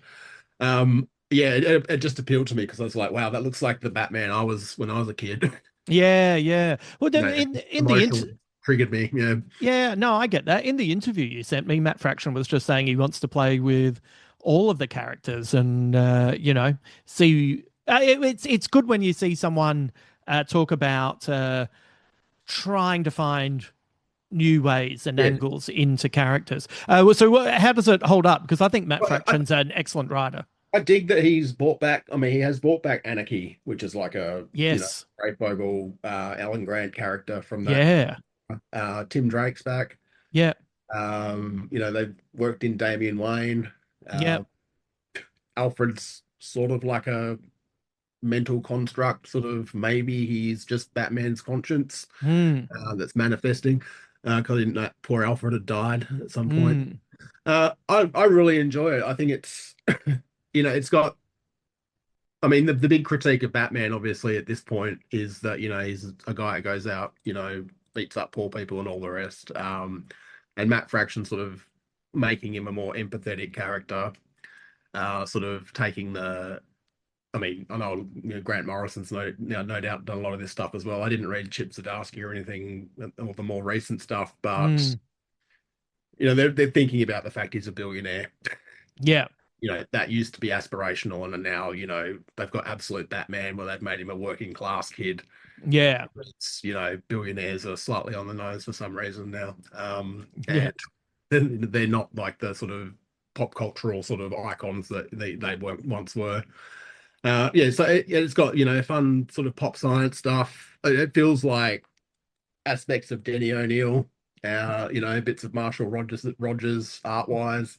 B: yeah, it just appealed to me because I was like, wow, that looks like the Batman I was when I was a kid.
A: yeah, yeah. Well,
B: You know,
A: in the
B: emotional triggered me. Yeah,
A: yeah, no, I get that. In the interview you sent me, Matt Fraction was just saying he wants to play with all of the characters, and see. It's good when you see someone talk about trying to find new ways and
B: yeah.
A: angles into characters. How does it hold up? Because I think Matt
B: I,
A: Fraction's an excellent writer.
B: I dig that he's brought back. I mean, he has brought back Anarchy, which is like a
A: Yes.
B: Ray Vogel, Alan Grant character from that.
A: Yeah.
B: Tim Drake's back.
A: Yeah.
B: They've worked in Damian Wayne.
A: Yeah.
B: Uh, Alfred's sort of like a mental construct, sort of maybe he's just Batman's conscience
A: Hmm.
B: that's manifesting. Because I didn't know poor Alfred had died at some point.
A: Hmm.
B: I really enjoy it. I think it's it's got I mean, the big critique of Batman, obviously, at this point is that, he's a guy that goes out, beats up poor people and all the rest. And Matt Fraction sort of making him a more empathetic character, sort of taking I mean, I know, Grant Morrison's no doubt done a lot of this stuff as well. I didn't read Chip Zdarsky or anything, or the more recent stuff, but,
A: Mm,
B: they're thinking about the fact he's a billionaire.
A: yeah,
B: That used to be aspirational, and now, they've got absolute Batman where they've made him a working class kid.
A: yeah,
B: It's, billionaires are slightly on the nose for some reason now.
A: yeah,
B: And they're not like the sort of pop cultural sort of icons that they once were. Yeah, so it's got, fun sort of pop science stuff. It feels like aspects of Denny O'Neil, bits of Marshall Rogers art wise.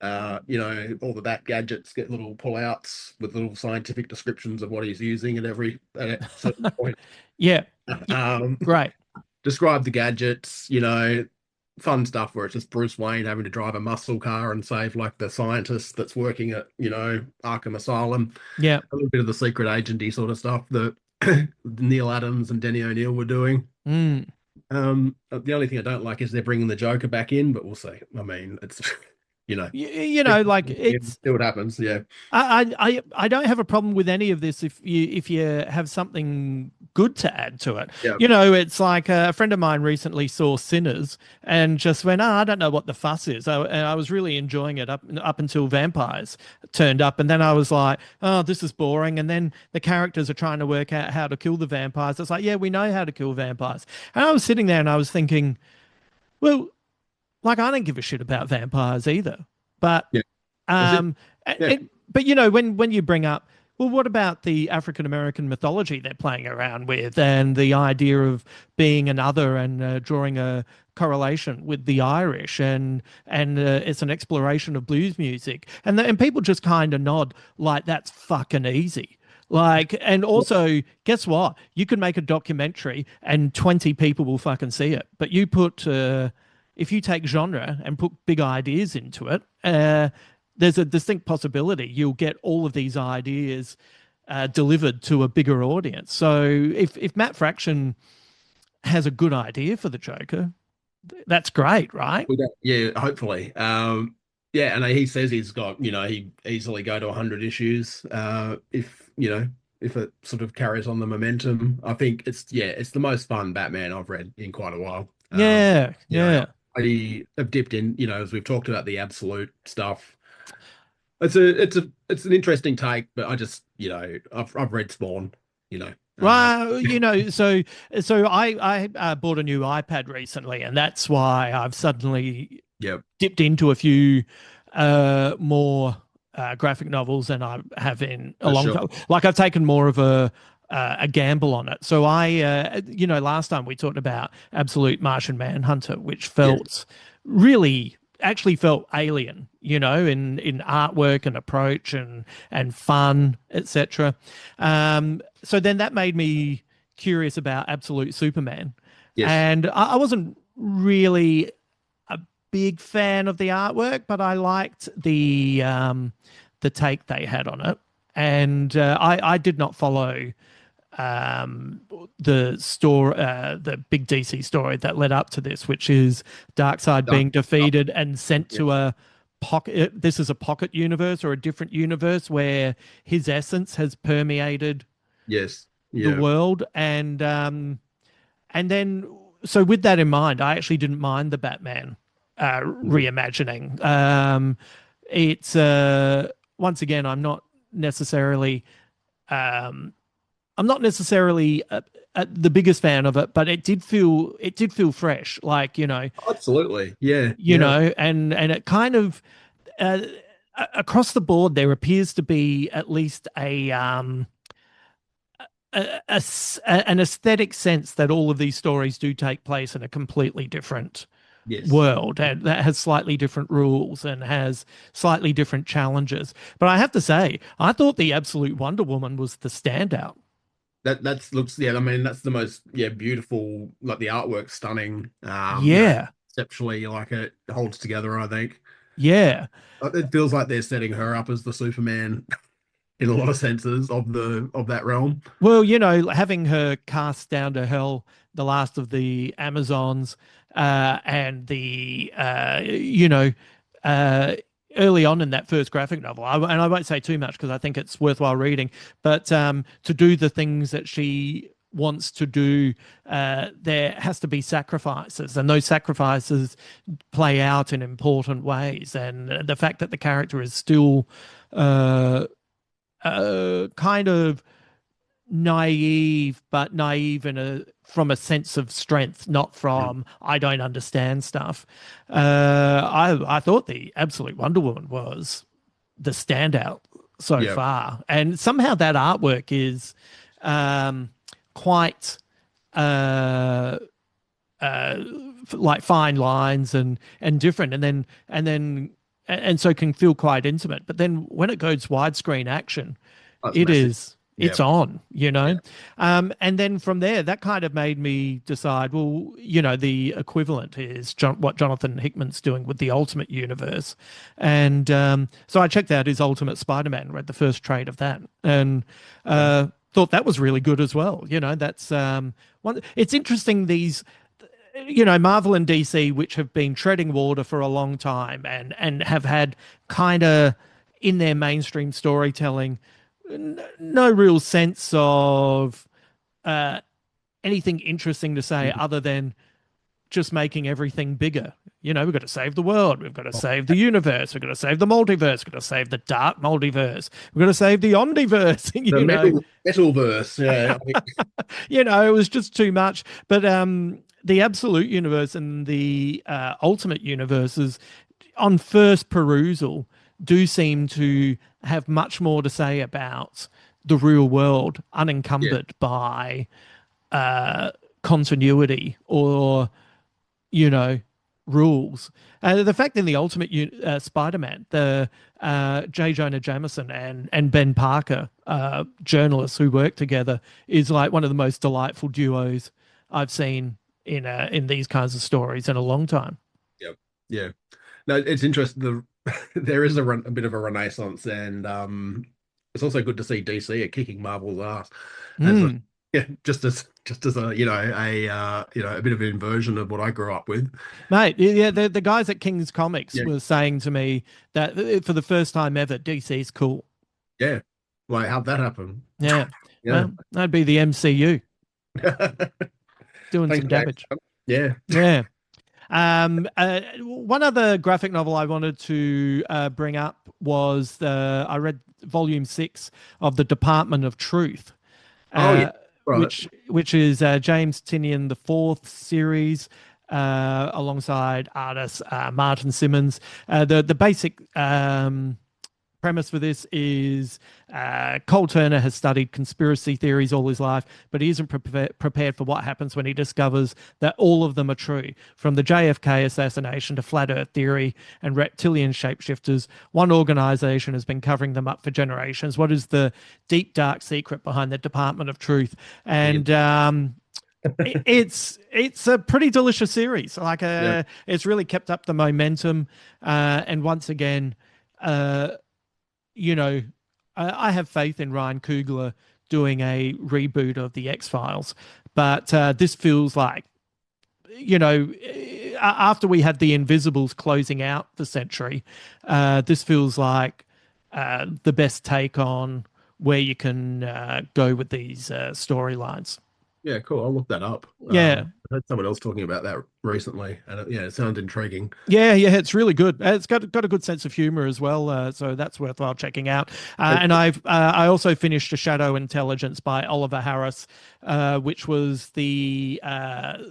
B: All the Bat gadgets get little pullouts with little scientific descriptions of what he's using at a certain point.
A: yeah, yeah,
B: Um,
A: great.
B: Describe the gadgets, fun stuff where it's just Bruce Wayne having to drive a muscle car and save like the scientist that's working at, Arkham Asylum.
A: Yeah.
B: A little bit of the secret agency sort of stuff that Neil Adams and Denny O'Neil were doing.
A: Mm.
B: The only thing I don't like is they're bringing the Joker back in, but we'll see. I mean, it's you know,
A: Like
B: see what happens. Yeah,
A: I don't have a problem with any of this if you have something good to add to it.
B: yeah,
A: It's like a friend of mine recently saw Sinners and just went, I don't know what the fuss is. And I was really enjoying it up until vampires turned up, and then I was like, oh, this is boring. And then the characters are trying to work out how to kill the vampires. It's like, yeah, we know how to kill vampires. And I was sitting there and I was thinking, well, like I don't give a shit about vampires either. But
B: yeah. Is it?
A: um
B: Yeah,
A: but when you bring up, well, what about the African American mythology they're playing around with and the idea of being another and drawing a correlation with the Irish and it's an exploration of blues music and people just kind of nod like that's fucking easy. Like, and also, guess what? You can make a documentary and 20 people will fucking see it. But if you take genre and put big ideas into it, there's a distinct possibility you'll get all of these ideas delivered to a bigger audience. So if Matt Fraction has a good idea for the Joker, that's great, right?
B: we don't, yeah. Hopefully, yeah. And he says he's got, he easily go to 100 issues. If it sort of carries on the momentum, I think it's the most fun Batman I've read in quite a while.
A: Yeah,
B: You know,
A: yeah.
B: I have dipped in, as we've talked about the absolute stuff. It's an interesting take, but I just, I've read Spawn, you know.
A: Well, so I bought a new iPad recently, and that's why I've suddenly
B: Yeah,
A: dipped into a few more graphic novels than I have in a
B: for
A: long
B: sure.
A: time. Like I've taken more of a gamble on it. So last time we talked about Absolute Martian Manhunter, which
B: Yeah,
A: felt really actually felt alien, in artwork and approach and fun, etc. So then that made me curious about Absolute Superman,
B: yes,
A: and I wasn't really a big fan of the artwork, but I liked the take they had on it, and I did not follow the big DC story that led up to this, which is Darkseid
B: done.
A: being defeated and sent
B: Yeah,
A: to a pocket. This is a pocket universe or a different universe where his essence has permeated
B: yes,
A: the
B: yeah,
A: world, and then so with that in mind, I actually didn't mind the Batman
B: mhm,
A: reimagining. It's once again, necessarily um, I'm not necessarily the biggest fan of it, but it did feel fresh, like
B: absolutely, yeah, yeah,
A: and it kind of uh, across the board there appears to be at least an aesthetic sense that all of these stories do take place in a completely different
B: yes.
A: world and that has slightly different rules and has slightly different challenges. But I have to say, I thought the Absolute Wonder Woman was the standout.
B: That's looks, yeah. I mean, that's the most, yeah, beautiful. Like the artwork, stunning.
A: Yeah,
B: Conceptually, like it holds together. I think
A: yeah.
B: it feels like they're setting her up as the Superman. in a lot of senses of that realm.
A: Well, you know, having her cast down to hell, the last of the Amazons, and you know, uh, early on in that first graphic novel, and I won't say too much because I think it's worthwhile reading, but to do the things that she wants to do, there has to be sacrifices, and those sacrifices play out in important ways. And the fact that the character is still uh, kind of naive, but naive in a from a sense of strength, not
B: Mm.
A: from I don't understand stuff. I thought the Absolute Wonder Woman was the standout so
B: Yeah.
A: far, and somehow that artwork is um, quite uh, uh, like fine lines and different, and so can feel quite intimate. But then when it goes widescreen action,
B: That's
A: it
B: massive.
A: is
B: Yeah.
A: it's on, you
B: Yeah.
A: know. And then from there, that kind of made me decide, well, you know, the equivalent is what Jonathan Hickman's doing with the Ultimate Universe. And so I checked out his Ultimate Spider-Man, read the first trade of that, and
B: Okay.
A: thought that was really good as well. You know, that's one. It's interesting these, you know, Marvel and DC, which have been treading water for a long time and have had kind of in their mainstream storytelling no real sense of uh, anything interesting to say
B: Mhm.
A: other than just making everything bigger. You know, we've got to save the world. We've got to save the universe. We've got to save the multiverse. We've got to save the dark multiverse. We've got to save the omniverse.
B: The
A: You know,
B: metal verse. Yeah.
A: you know, it was just too much. But the absolute universe and the ultimate universes, on first perusal, do seem to have much more to say about the real world,
B: Yeah.
A: unencumbered by uh, continuity or, you know, rules. The fact in the Ultimate Spider-Man, the J. Jonah Jameson and Ben Parker, journalists who work together, is like one of the most delightful duos I've seen in these kinds of stories in a long time.
B: Yeah. Yeah. No, it's interesting. There is a bit of a renaissance, and it's also good to see DC are kicking Marvel's ass as a
A: Mm.
B: yeah, just as a a bit of an inversion of what I grew up with.
A: Mate, yeah, the guys at King's Comics
B: Yeah,
A: were saying to me that for the first time ever, DC's cool.
B: yeah. Like how'd that happen?
A: Yeah,
B: Yeah.
A: well, that'd be the MCU doing
B: Thanks,
A: some
B: James.
A: damage.
B: Yeah.
A: Yeah. One other graphic novel I wanted to bring up was I read volume 6 of The Department of Truth,
B: Oh yeah.
A: uh,
B: Right.
A: which is James Tinian the fourth series, alongside artist Martin Simmons. The basic premise for this is Cole Turner has studied conspiracy theories all his life, but he isn't prepared for what happens when he discovers that all of them are true. From the JFK assassination to flat earth theory and reptilian shapeshifters, one organization has been covering them up for generations. What is the deep, dark secret behind the Department of Truth?
B: Yeah.
A: And it's a pretty delicious series. Like
B: Yeah.
A: it's really kept up the momentum, and once again, uh, you know, I have faith in Ryan Coogler doing a reboot of the X Files, but this feels like, you know, after we had the Invisibles closing out the century, this feels like the best take on where you can go with these storylines.
B: Yeah, cool. I'll look that up.
A: Yeah,
B: I heard someone else talking about that recently, and yeah, it sounds intriguing.
A: yeah, it's really good. It's got a good sense of humor as well, so that's worthwhile checking out.
B: Uh,
A: And I also finished A Shadow Intelligence by Oliver Harris, which was the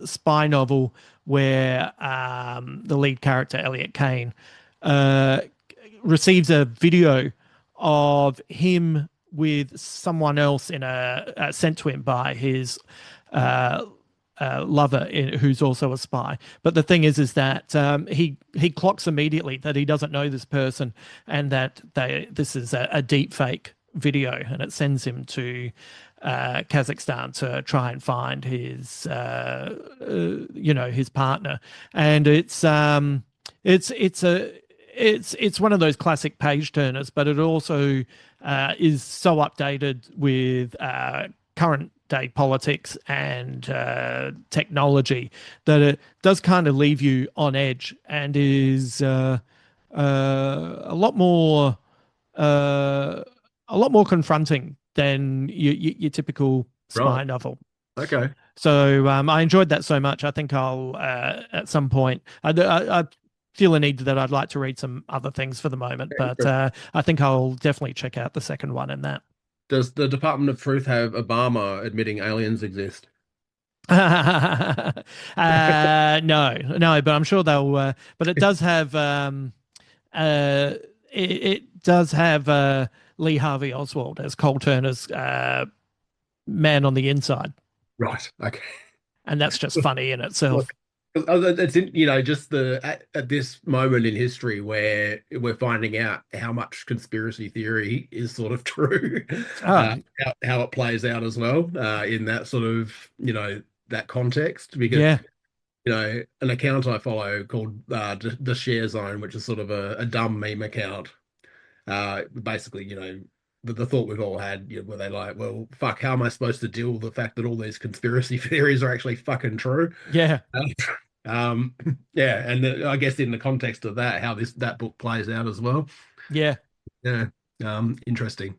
A: spy novel where the lead character Elliot Kane uh, receives a video of him with someone else in sent to him by his uh, lover who's also a spy. But the thing is that he clocks immediately that he doesn't know this person and that this is a deep fake video, and it sends him to Kazakhstan to try and find his his partner. And it's it's one of those classic page turners, but it also is so updated with current day politics and technology that it does kind of leave you on edge and is a lot more uh, a lot more confronting than your typical
B: Right.
A: spy novel.
B: Okay.
A: So I enjoyed that so much. I think I'll at some point. I feel a need that I'd like to read some other things for the moment, but I think I'll definitely check out the second one in that.
B: Does the Department of Truth have Obama admitting aliens exist?
A: No, but I'm sure they'll. But it does have. Uh, it does have Lee Harvey Oswald as Cole Turner's man on the inside,
B: Right. Okay.
A: and that's just funny in itself.
B: Look, it's just at this moment in history where we're finding out how much conspiracy theory is sort of true,
A: Oh,
B: how it plays out as well, in that sort of, that context. Because,
A: yeah,
B: an account I follow called the Share Zone, which is sort of a dumb meme account. Basically, the thought we've all had, where they like, well, fuck, how am I supposed to deal with the fact that all these conspiracy theories are actually fucking true?
A: yeah,
B: Um, yeah, and I guess in the context of that, how that book plays out as well.
A: yeah,
B: Yeah, interesting.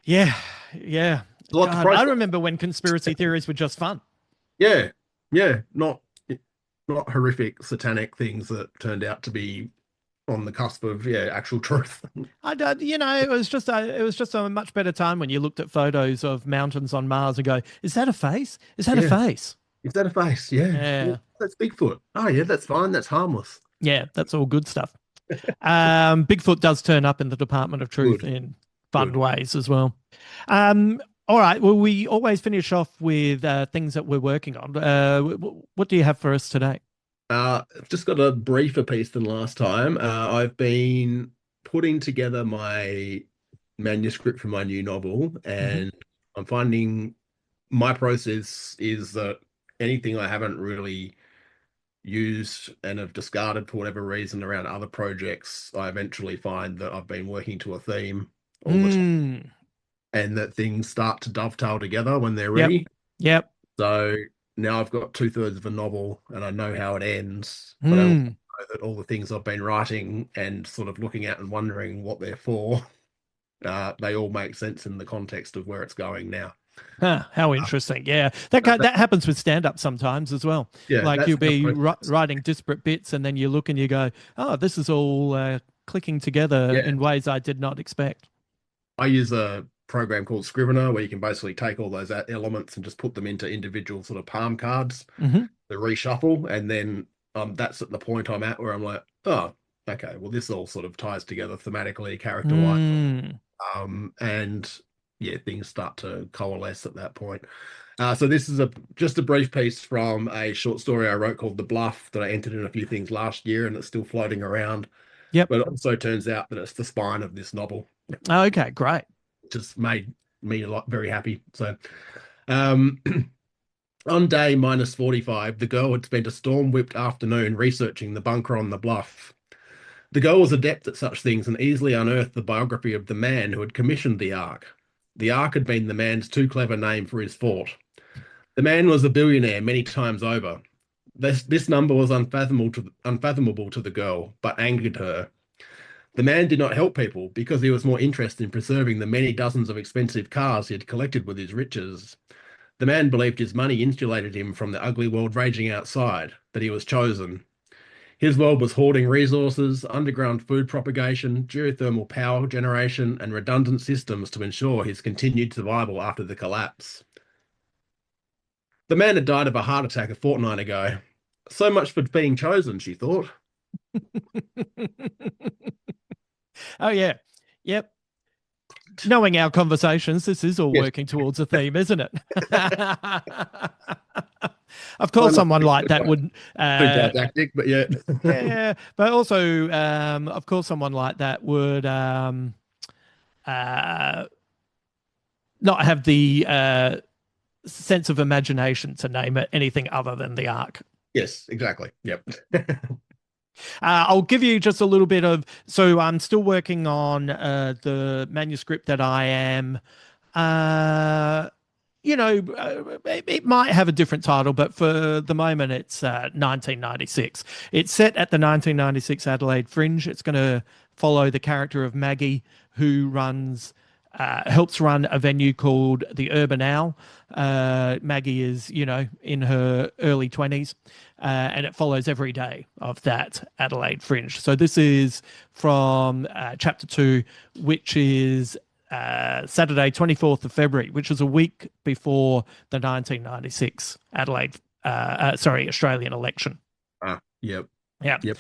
A: yeah, yeah.
B: A lot to
A: God, I
B: process.
A: remember when conspiracy theories were just fun.
B: Yeah, yeah, not horrific satanic things that turned out to be on the cusp of actual truth.
A: I did, it was just a much better time when you looked at photos of mountains on Mars and go, is that a face? Is that a
B: Yeah,
A: face?
B: is that a face? Yeah, yeah,
A: Yeah,
B: that's Bigfoot. Oh yeah, that's fine. That's harmless.
A: yeah, that's all good stuff. Bigfoot does turn up in the Department of Truth
B: Good,
A: in fun
B: good.
A: ways as well. All right. Well, we always finish off with things that we're working on. What do you have for us today?
B: Just got a briefer piece than last time. I've been putting together my manuscript for my new novel,
A: Hmm.
B: and I'm finding my process is that anything I haven't really used and have discarded for whatever reason around other projects, I eventually find that I've been working to a theme all the time,
A: Mm.
B: and that things start to dovetail together when they're
A: Yep.
B: ready.
A: Yep.
B: So now I've got two-thirds of a novel and I know how it ends, but I also
A: Mm.
B: know that all the things I've been writing and sort of looking at and wondering what they're for, they all make sense in the context of where it's going now.
A: Huh, how
B: Uh,
A: interesting. Yeah. That happens with stand up sometimes as well.
B: yeah,
A: Like
B: that's
A: you'll
B: how
A: be
B: process.
A: writing disparate bits and then you look and you go, oh, this is all clicking together
B: Yeah,
A: in ways I did not expect.
B: I use a program called Scrivener where you can basically take all those elements and just put them into individual sort of palm cards,
A: Hmm.
B: the reshuffle, and then that's at the point I'm at where I'm like, oh, okay, well, this all sort of ties together thematically, character-wise.
A: Mm.
B: And yeah, things start to coalesce at that point. So this is just a brief piece from a short story I wrote called The Bluff that I entered in a few things last year, and it's still floating around.
A: Yep.
B: But it also turns out that it's the spine of this novel,
A: Okay, great.
B: which has made me very happy. So um, on day minus 45, the girl had spent a storm-whipped afternoon researching the bunker on the bluff. The girl was adept at such things and easily unearthed the biography of the man who had commissioned the Ark. The Ark had been the man's too clever name for his fort. The man was a billionaire many times over. This number was unfathomable to the girl, but angered her. The man did not help people because he was more interested in preserving the many dozens of expensive cars he had collected with his riches. The man believed his money insulated him from the ugly world raging outside, that he was chosen. His world was hoarding resources, underground food propagation, geothermal power generation, and redundant systems to ensure his continued survival after the collapse. The man had died of a heart attack a fortnight ago. So much for being chosen, she thought.
A: Oh yeah. Yep. Knowing our conversations, this is all
B: Yes,
A: working towards a theme, isn't it? Of
B: try
A: course,
B: not to
A: someone
B: be
A: like that would,
B: too didactic, but yeah.
A: yeah, but also, of course, someone like that would uh, not have the sense of imagination to name it anything other than the arc.
B: Yes, exactly. Yep.
A: I'll give you just a little bit of. So I'm still working on the manuscript that I am. Uh, it might have a different title, but for the moment, it's 1996. It's set at the 1996 Adelaide Fringe. It's going to follow the character of Maggie, who helps run a venue called the Urban Owl. Maggie is, in her early 20s, and it follows every day of that Adelaide Fringe. So this is from chapter 2, which is Saturday, 24th of February, which is a week before the 1996 Australian election.
B: Yep.
A: Yeah.
B: Yep.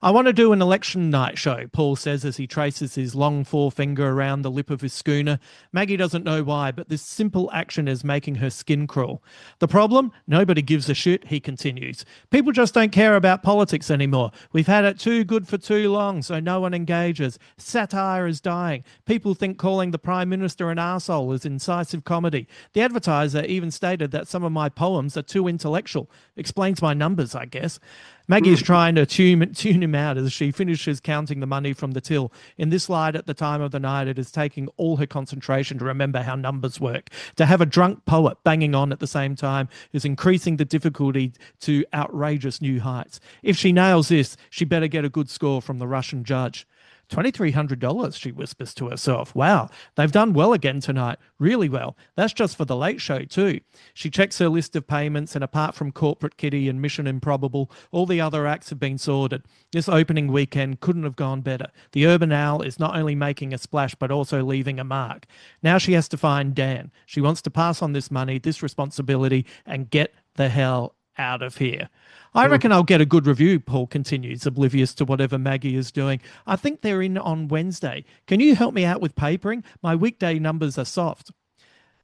A: I want to do an election night show, Paul says as he traces his long forefinger around the lip of his schooner. Maggie doesn't know why, but this simple action is making her skin crawl. The problem? Nobody gives a shit, he continues. People just don't care about politics anymore. We've had it too good for too long, so no one engages. Satire is dying. People think calling the Prime Minister an arsehole is incisive comedy. The advertiser even stated that some of my poems are too intellectual. Explains my numbers, I guess. Maggie's trying to tune him out as she finishes counting the money from the till. In this light, at the time of the night, it is taking all her concentration to remember how numbers work. To have a drunk poet banging on at the same time is increasing the difficulty to outrageous new heights. If she nails this, she better get a good score from the Russian judge. $2,300, she whispers to herself. Wow, they've done well again tonight. Really well. That's just for the late show, too. She checks her list of payments, and apart from Corporate Kitty and Mission Improbable, all the other acts have been sorted. This opening weekend couldn't have gone better. The Urban Owl is not only making a splash, but also leaving a mark. Now she has to find Dan. She wants to pass on this money, this responsibility, and get the hell out of here. I reckon I'll get a good review, Paul continues, oblivious to whatever Maggie is doing. I think they're in on Wednesday. Can you help me out with papering? My weekday numbers are soft.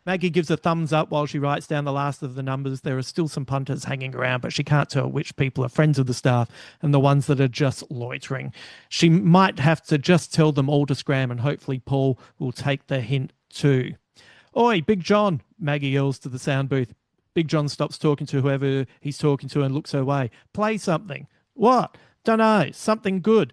A: Maggie gives a thumbs up while she writes down the last of the numbers. There are still some punters hanging around, but she can't tell which people are friends of the staff and the ones that are just loitering. She might have to just tell them all to scram, and hopefully Paul will take the hint too. Oi, Big John, Maggie yells to the sound booth. Big John stops talking to whoever he's talking to and looks her way. Play something. What? Dunno. Something good.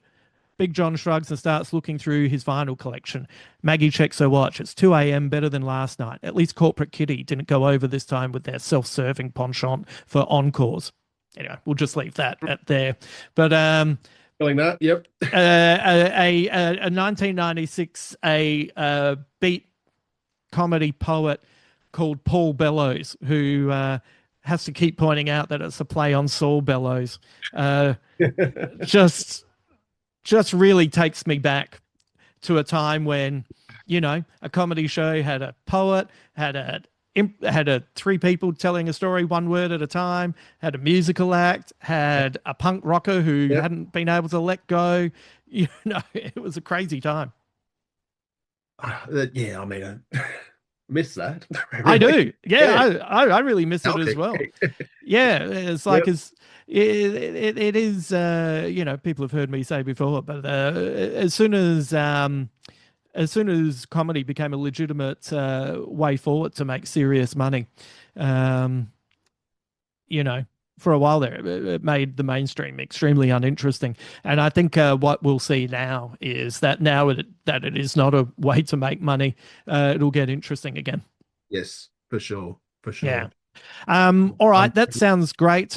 A: Big John shrugs and starts looking through his vinyl collection. Maggie checks her watch. It's 2 a.m. better than last night. At least Corporate Kitty didn't go over this time with their self-serving penchant for encores. Anyway, we'll just leave that at there. But
B: Feeling that? Yep.
A: a 1996 beat comedy poet called Paul Bellows, who has to keep pointing out that it's a play on Saul Bellows. Just really takes me back to a time when, a comedy show had a poet, had three people telling a story one word at a time, had a musical act, had a punk rocker who hadn't been able to let go. It was a crazy time.
B: Yeah, I mean, miss that.
A: I do. Yeah. I really miss it as well. Yeah. It's like, it is, people have heard me say before, but as soon as comedy became a legitimate way forward to make serious money, for a while there, it made the mainstream extremely uninteresting. And I think what we'll see now is that that it is not a way to make money, it'll get interesting again.
B: Yes, for sure. For sure.
A: Yeah. All right, that sounds great,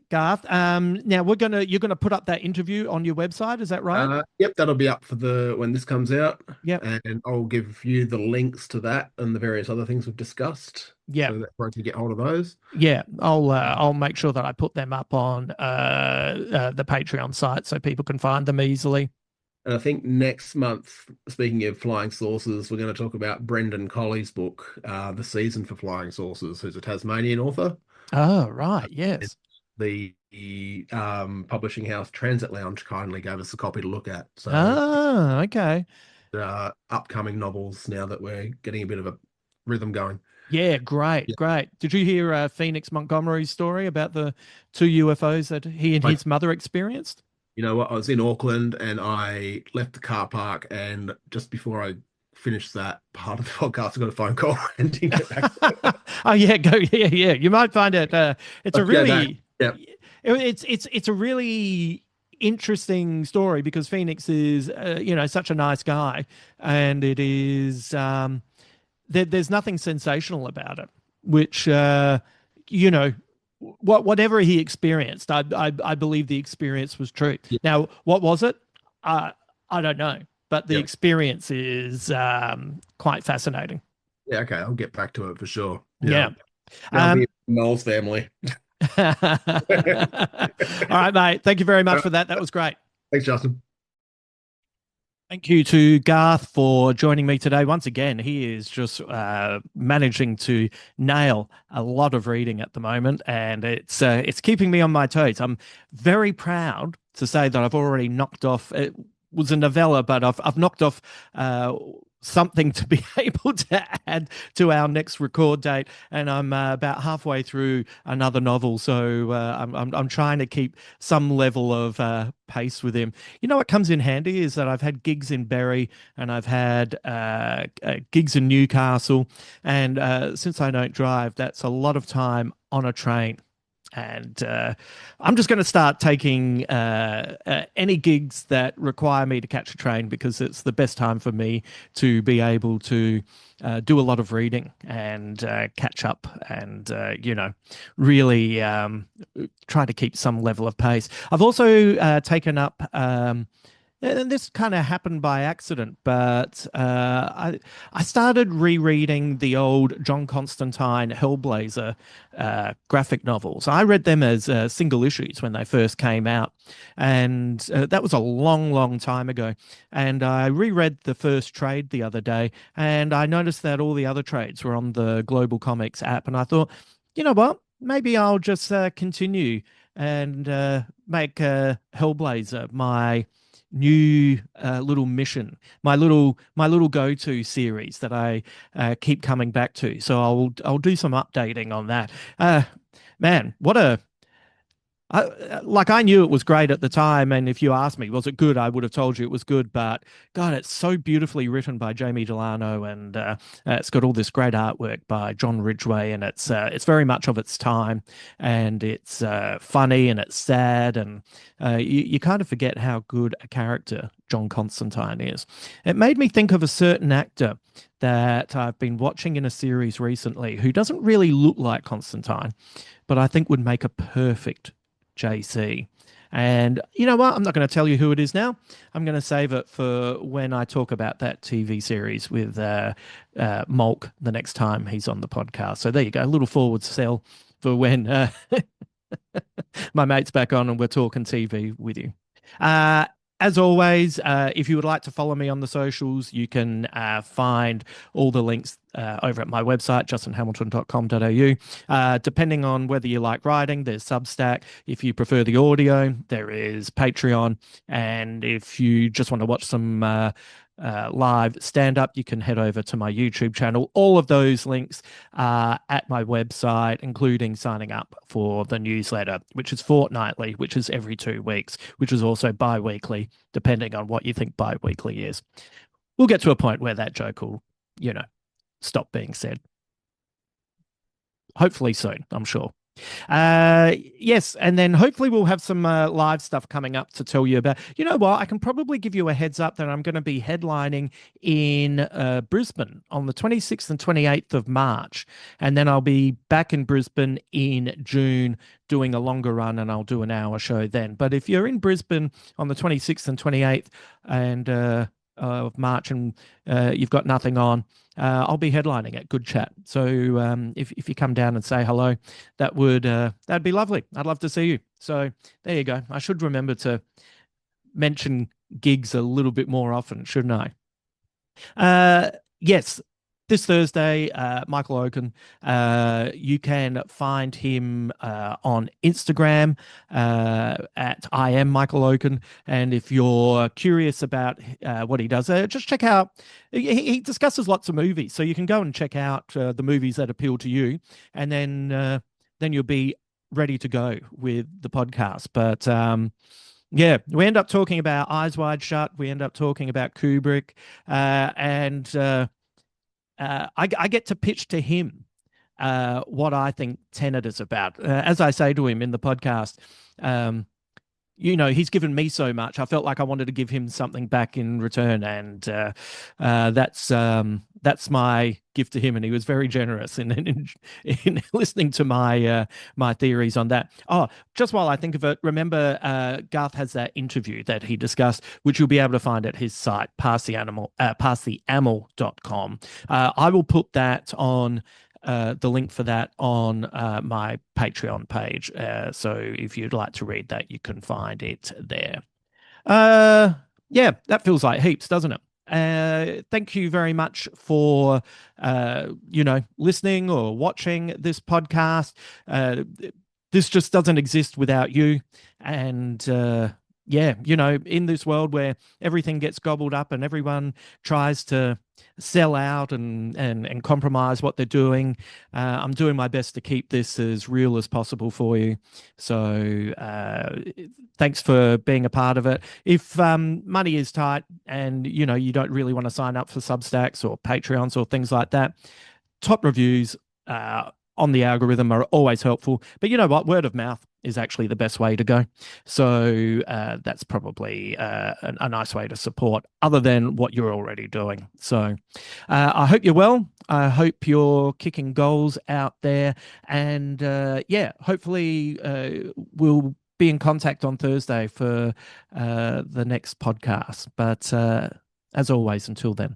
A: Garth. Now you're gonna put up that interview on your website, is that right?
B: Yep, that'll be up for when this comes out.
A: Yep.
B: And I'll give you the links to that and the various other things we've discussed.
A: Yeah.
B: So that everyone can get hold of those.
A: Yeah, I'll make sure that I put them up on the Patreon site so people can find them easily.
B: And I think next month, speaking of flying saucers, we're going to talk about Brendan Colley's book, The Season for Flying Saucers, who's a Tasmanian author.
A: Oh, right. Yes.
B: The publishing house Transit Lounge kindly gave us a copy to look at. So,
A: okay.
B: Upcoming novels now that we're getting a bit of a rhythm going.
A: Yeah, great. Did you hear Phoenix Montgomery's story about the two UFOs that he and his mother experienced?
B: You know what? I was in Auckland and I left the car park, and just before I finished that part of the podcast, I got a phone call and didn't get back.
A: Oh yeah, go. Yeah. You might find it. It's a really.
B: Yeah.
A: It's a really interesting story because Phoenix is such a nice guy, and it is there's nothing sensational about it, which you know whatever he experienced, I believe the experience was true.
B: Yeah.
A: Now, what was it? Uh, I don't know, but the
B: Yeah.
A: experience is quite fascinating.
B: Yeah. Okay. I'll get back to it for sure. Yeah.
A: Yeah.
B: Yeah. I'll be
A: Um,
B: in Noel's family.
A: all right, mate. Thank you very much for that. That was great.
B: Thanks, Justin.
A: Thank you to Garth for joining me today. Once again, he is just managing to nail a lot of reading at the moment, and it's keeping me on my toes. I'm very proud to say that I've already knocked off. It was a novella, but I've knocked off something to be able to add to our next record date, and I'm about halfway through another novel. So I'm trying to keep some level of pace with him. You know what comes in handy is that I've had gigs in Bury and I've had gigs in Newcastle, and since I don't drive, that's a lot of time on a train. And I'm just going to start taking any gigs that require me to catch a train because it's the best time for me to be able to do a lot of reading and catch up and, really try to keep some level of pace. I've also taken up. And this kind of happened by accident, but I started rereading the old John Constantine Hellblazer graphic novels. I read them as single issues when they first came out, and that was a long, long time ago. And I reread the first trade the other day, and I noticed that all the other trades were on the Global Comics app, and I thought, you know what? Maybe I'll just continue and make Hellblazer my new little mission, my little go-to series that I keep coming back to. So I'll do some updating on that. Uh, Man, what a I knew it was great at the time, and if you asked me, was it good, I would have told you it was good. But God, it's so beautifully written by Jamie Delano, and it's got all this great artwork by John Ridgway, and it's very much of its time, and it's funny and it's sad, and you kind of forget how good a character John Constantine is. It made me think of a certain actor that I've been watching in a series recently who doesn't really look like Constantine, but I think would make a perfect JC. And you know what? I'm not going to tell you who it is now. I'm going to save it for when I talk about that TV series with Molk the next time he's on the podcast. So there you go, a little forward sell for when my mate's back on and we're talking TV with you. Uh, as always, if you would like to follow me on the socials, you can find all the links over at my website, justinhamilton.com.au. Depending on whether you like writing, there's Substack. If you prefer the audio, there is Patreon. And if you just want to watch some live stand up, you can head over to my YouTube channel. All of those links are at my website, including signing up for the newsletter, which is fortnightly, which is every 2 weeks, which is also bi weekly, depending on what you think bi weekly is. We'll get to a point where that joke will, stop being said. Hopefully soon, I'm sure. Yes, and then hopefully we'll have some live stuff coming up to tell you about. You know what? I can probably give you a heads up that I'm going to be headlining in Brisbane on the 26th and 28th of March, and then I'll be back in Brisbane in June doing a longer run, and I'll do an hour show then. But if you're in Brisbane on the 26th and 28th and of March and you've got nothing on, I'll be headlining at Good Chat. So if you come down and say hello, that'd be lovely. I'd love to see you. So there you go. I should remember to mention gigs a little bit more often, shouldn't I? Yes, this Thursday, Michael Oaken. You can find him on Instagram at I am Michael Oaken. And if you're curious about what he does, just check out. He discusses lots of movies, so you can go and check out the movies that appeal to you, and then you'll be ready to go with the podcast. But yeah, we end up talking about Eyes Wide Shut. We end up talking about Kubrick, and I get to pitch to him what I think Tenet is about. As I say to him in the podcast, he's given me so much. I felt like I wanted to give him something back in return, and that's my gift to him. And he was very generous in listening to my theories on that. Oh, just while I think of it, remember Garth has that interview that he discussed, which you'll be able to find at his site, passtheamel.com. I will put that on the link for that on my Patreon page. So if you'd like to read that, you can find it there. Uh, yeah, that feels like heaps, doesn't it? Thank you very much for listening or watching this podcast. This just doesn't exist without you. And yeah, in this world where everything gets gobbled up and everyone tries to sell out and compromise what they're doing, I'm doing my best to keep this as real as possible for you. So thanks for being a part of it. If money is tight and you don't really want to sign up for Substacks or Patreons or things like that, top reviews on the algorithm are always helpful. But you know what? Word of mouth is actually the best way to go. So that's probably a nice way to support other than what you're already doing. So I hope you're well. I hope you're kicking goals out there. And yeah, hopefully we'll be in contact on Thursday for the next podcast. But as always, until then.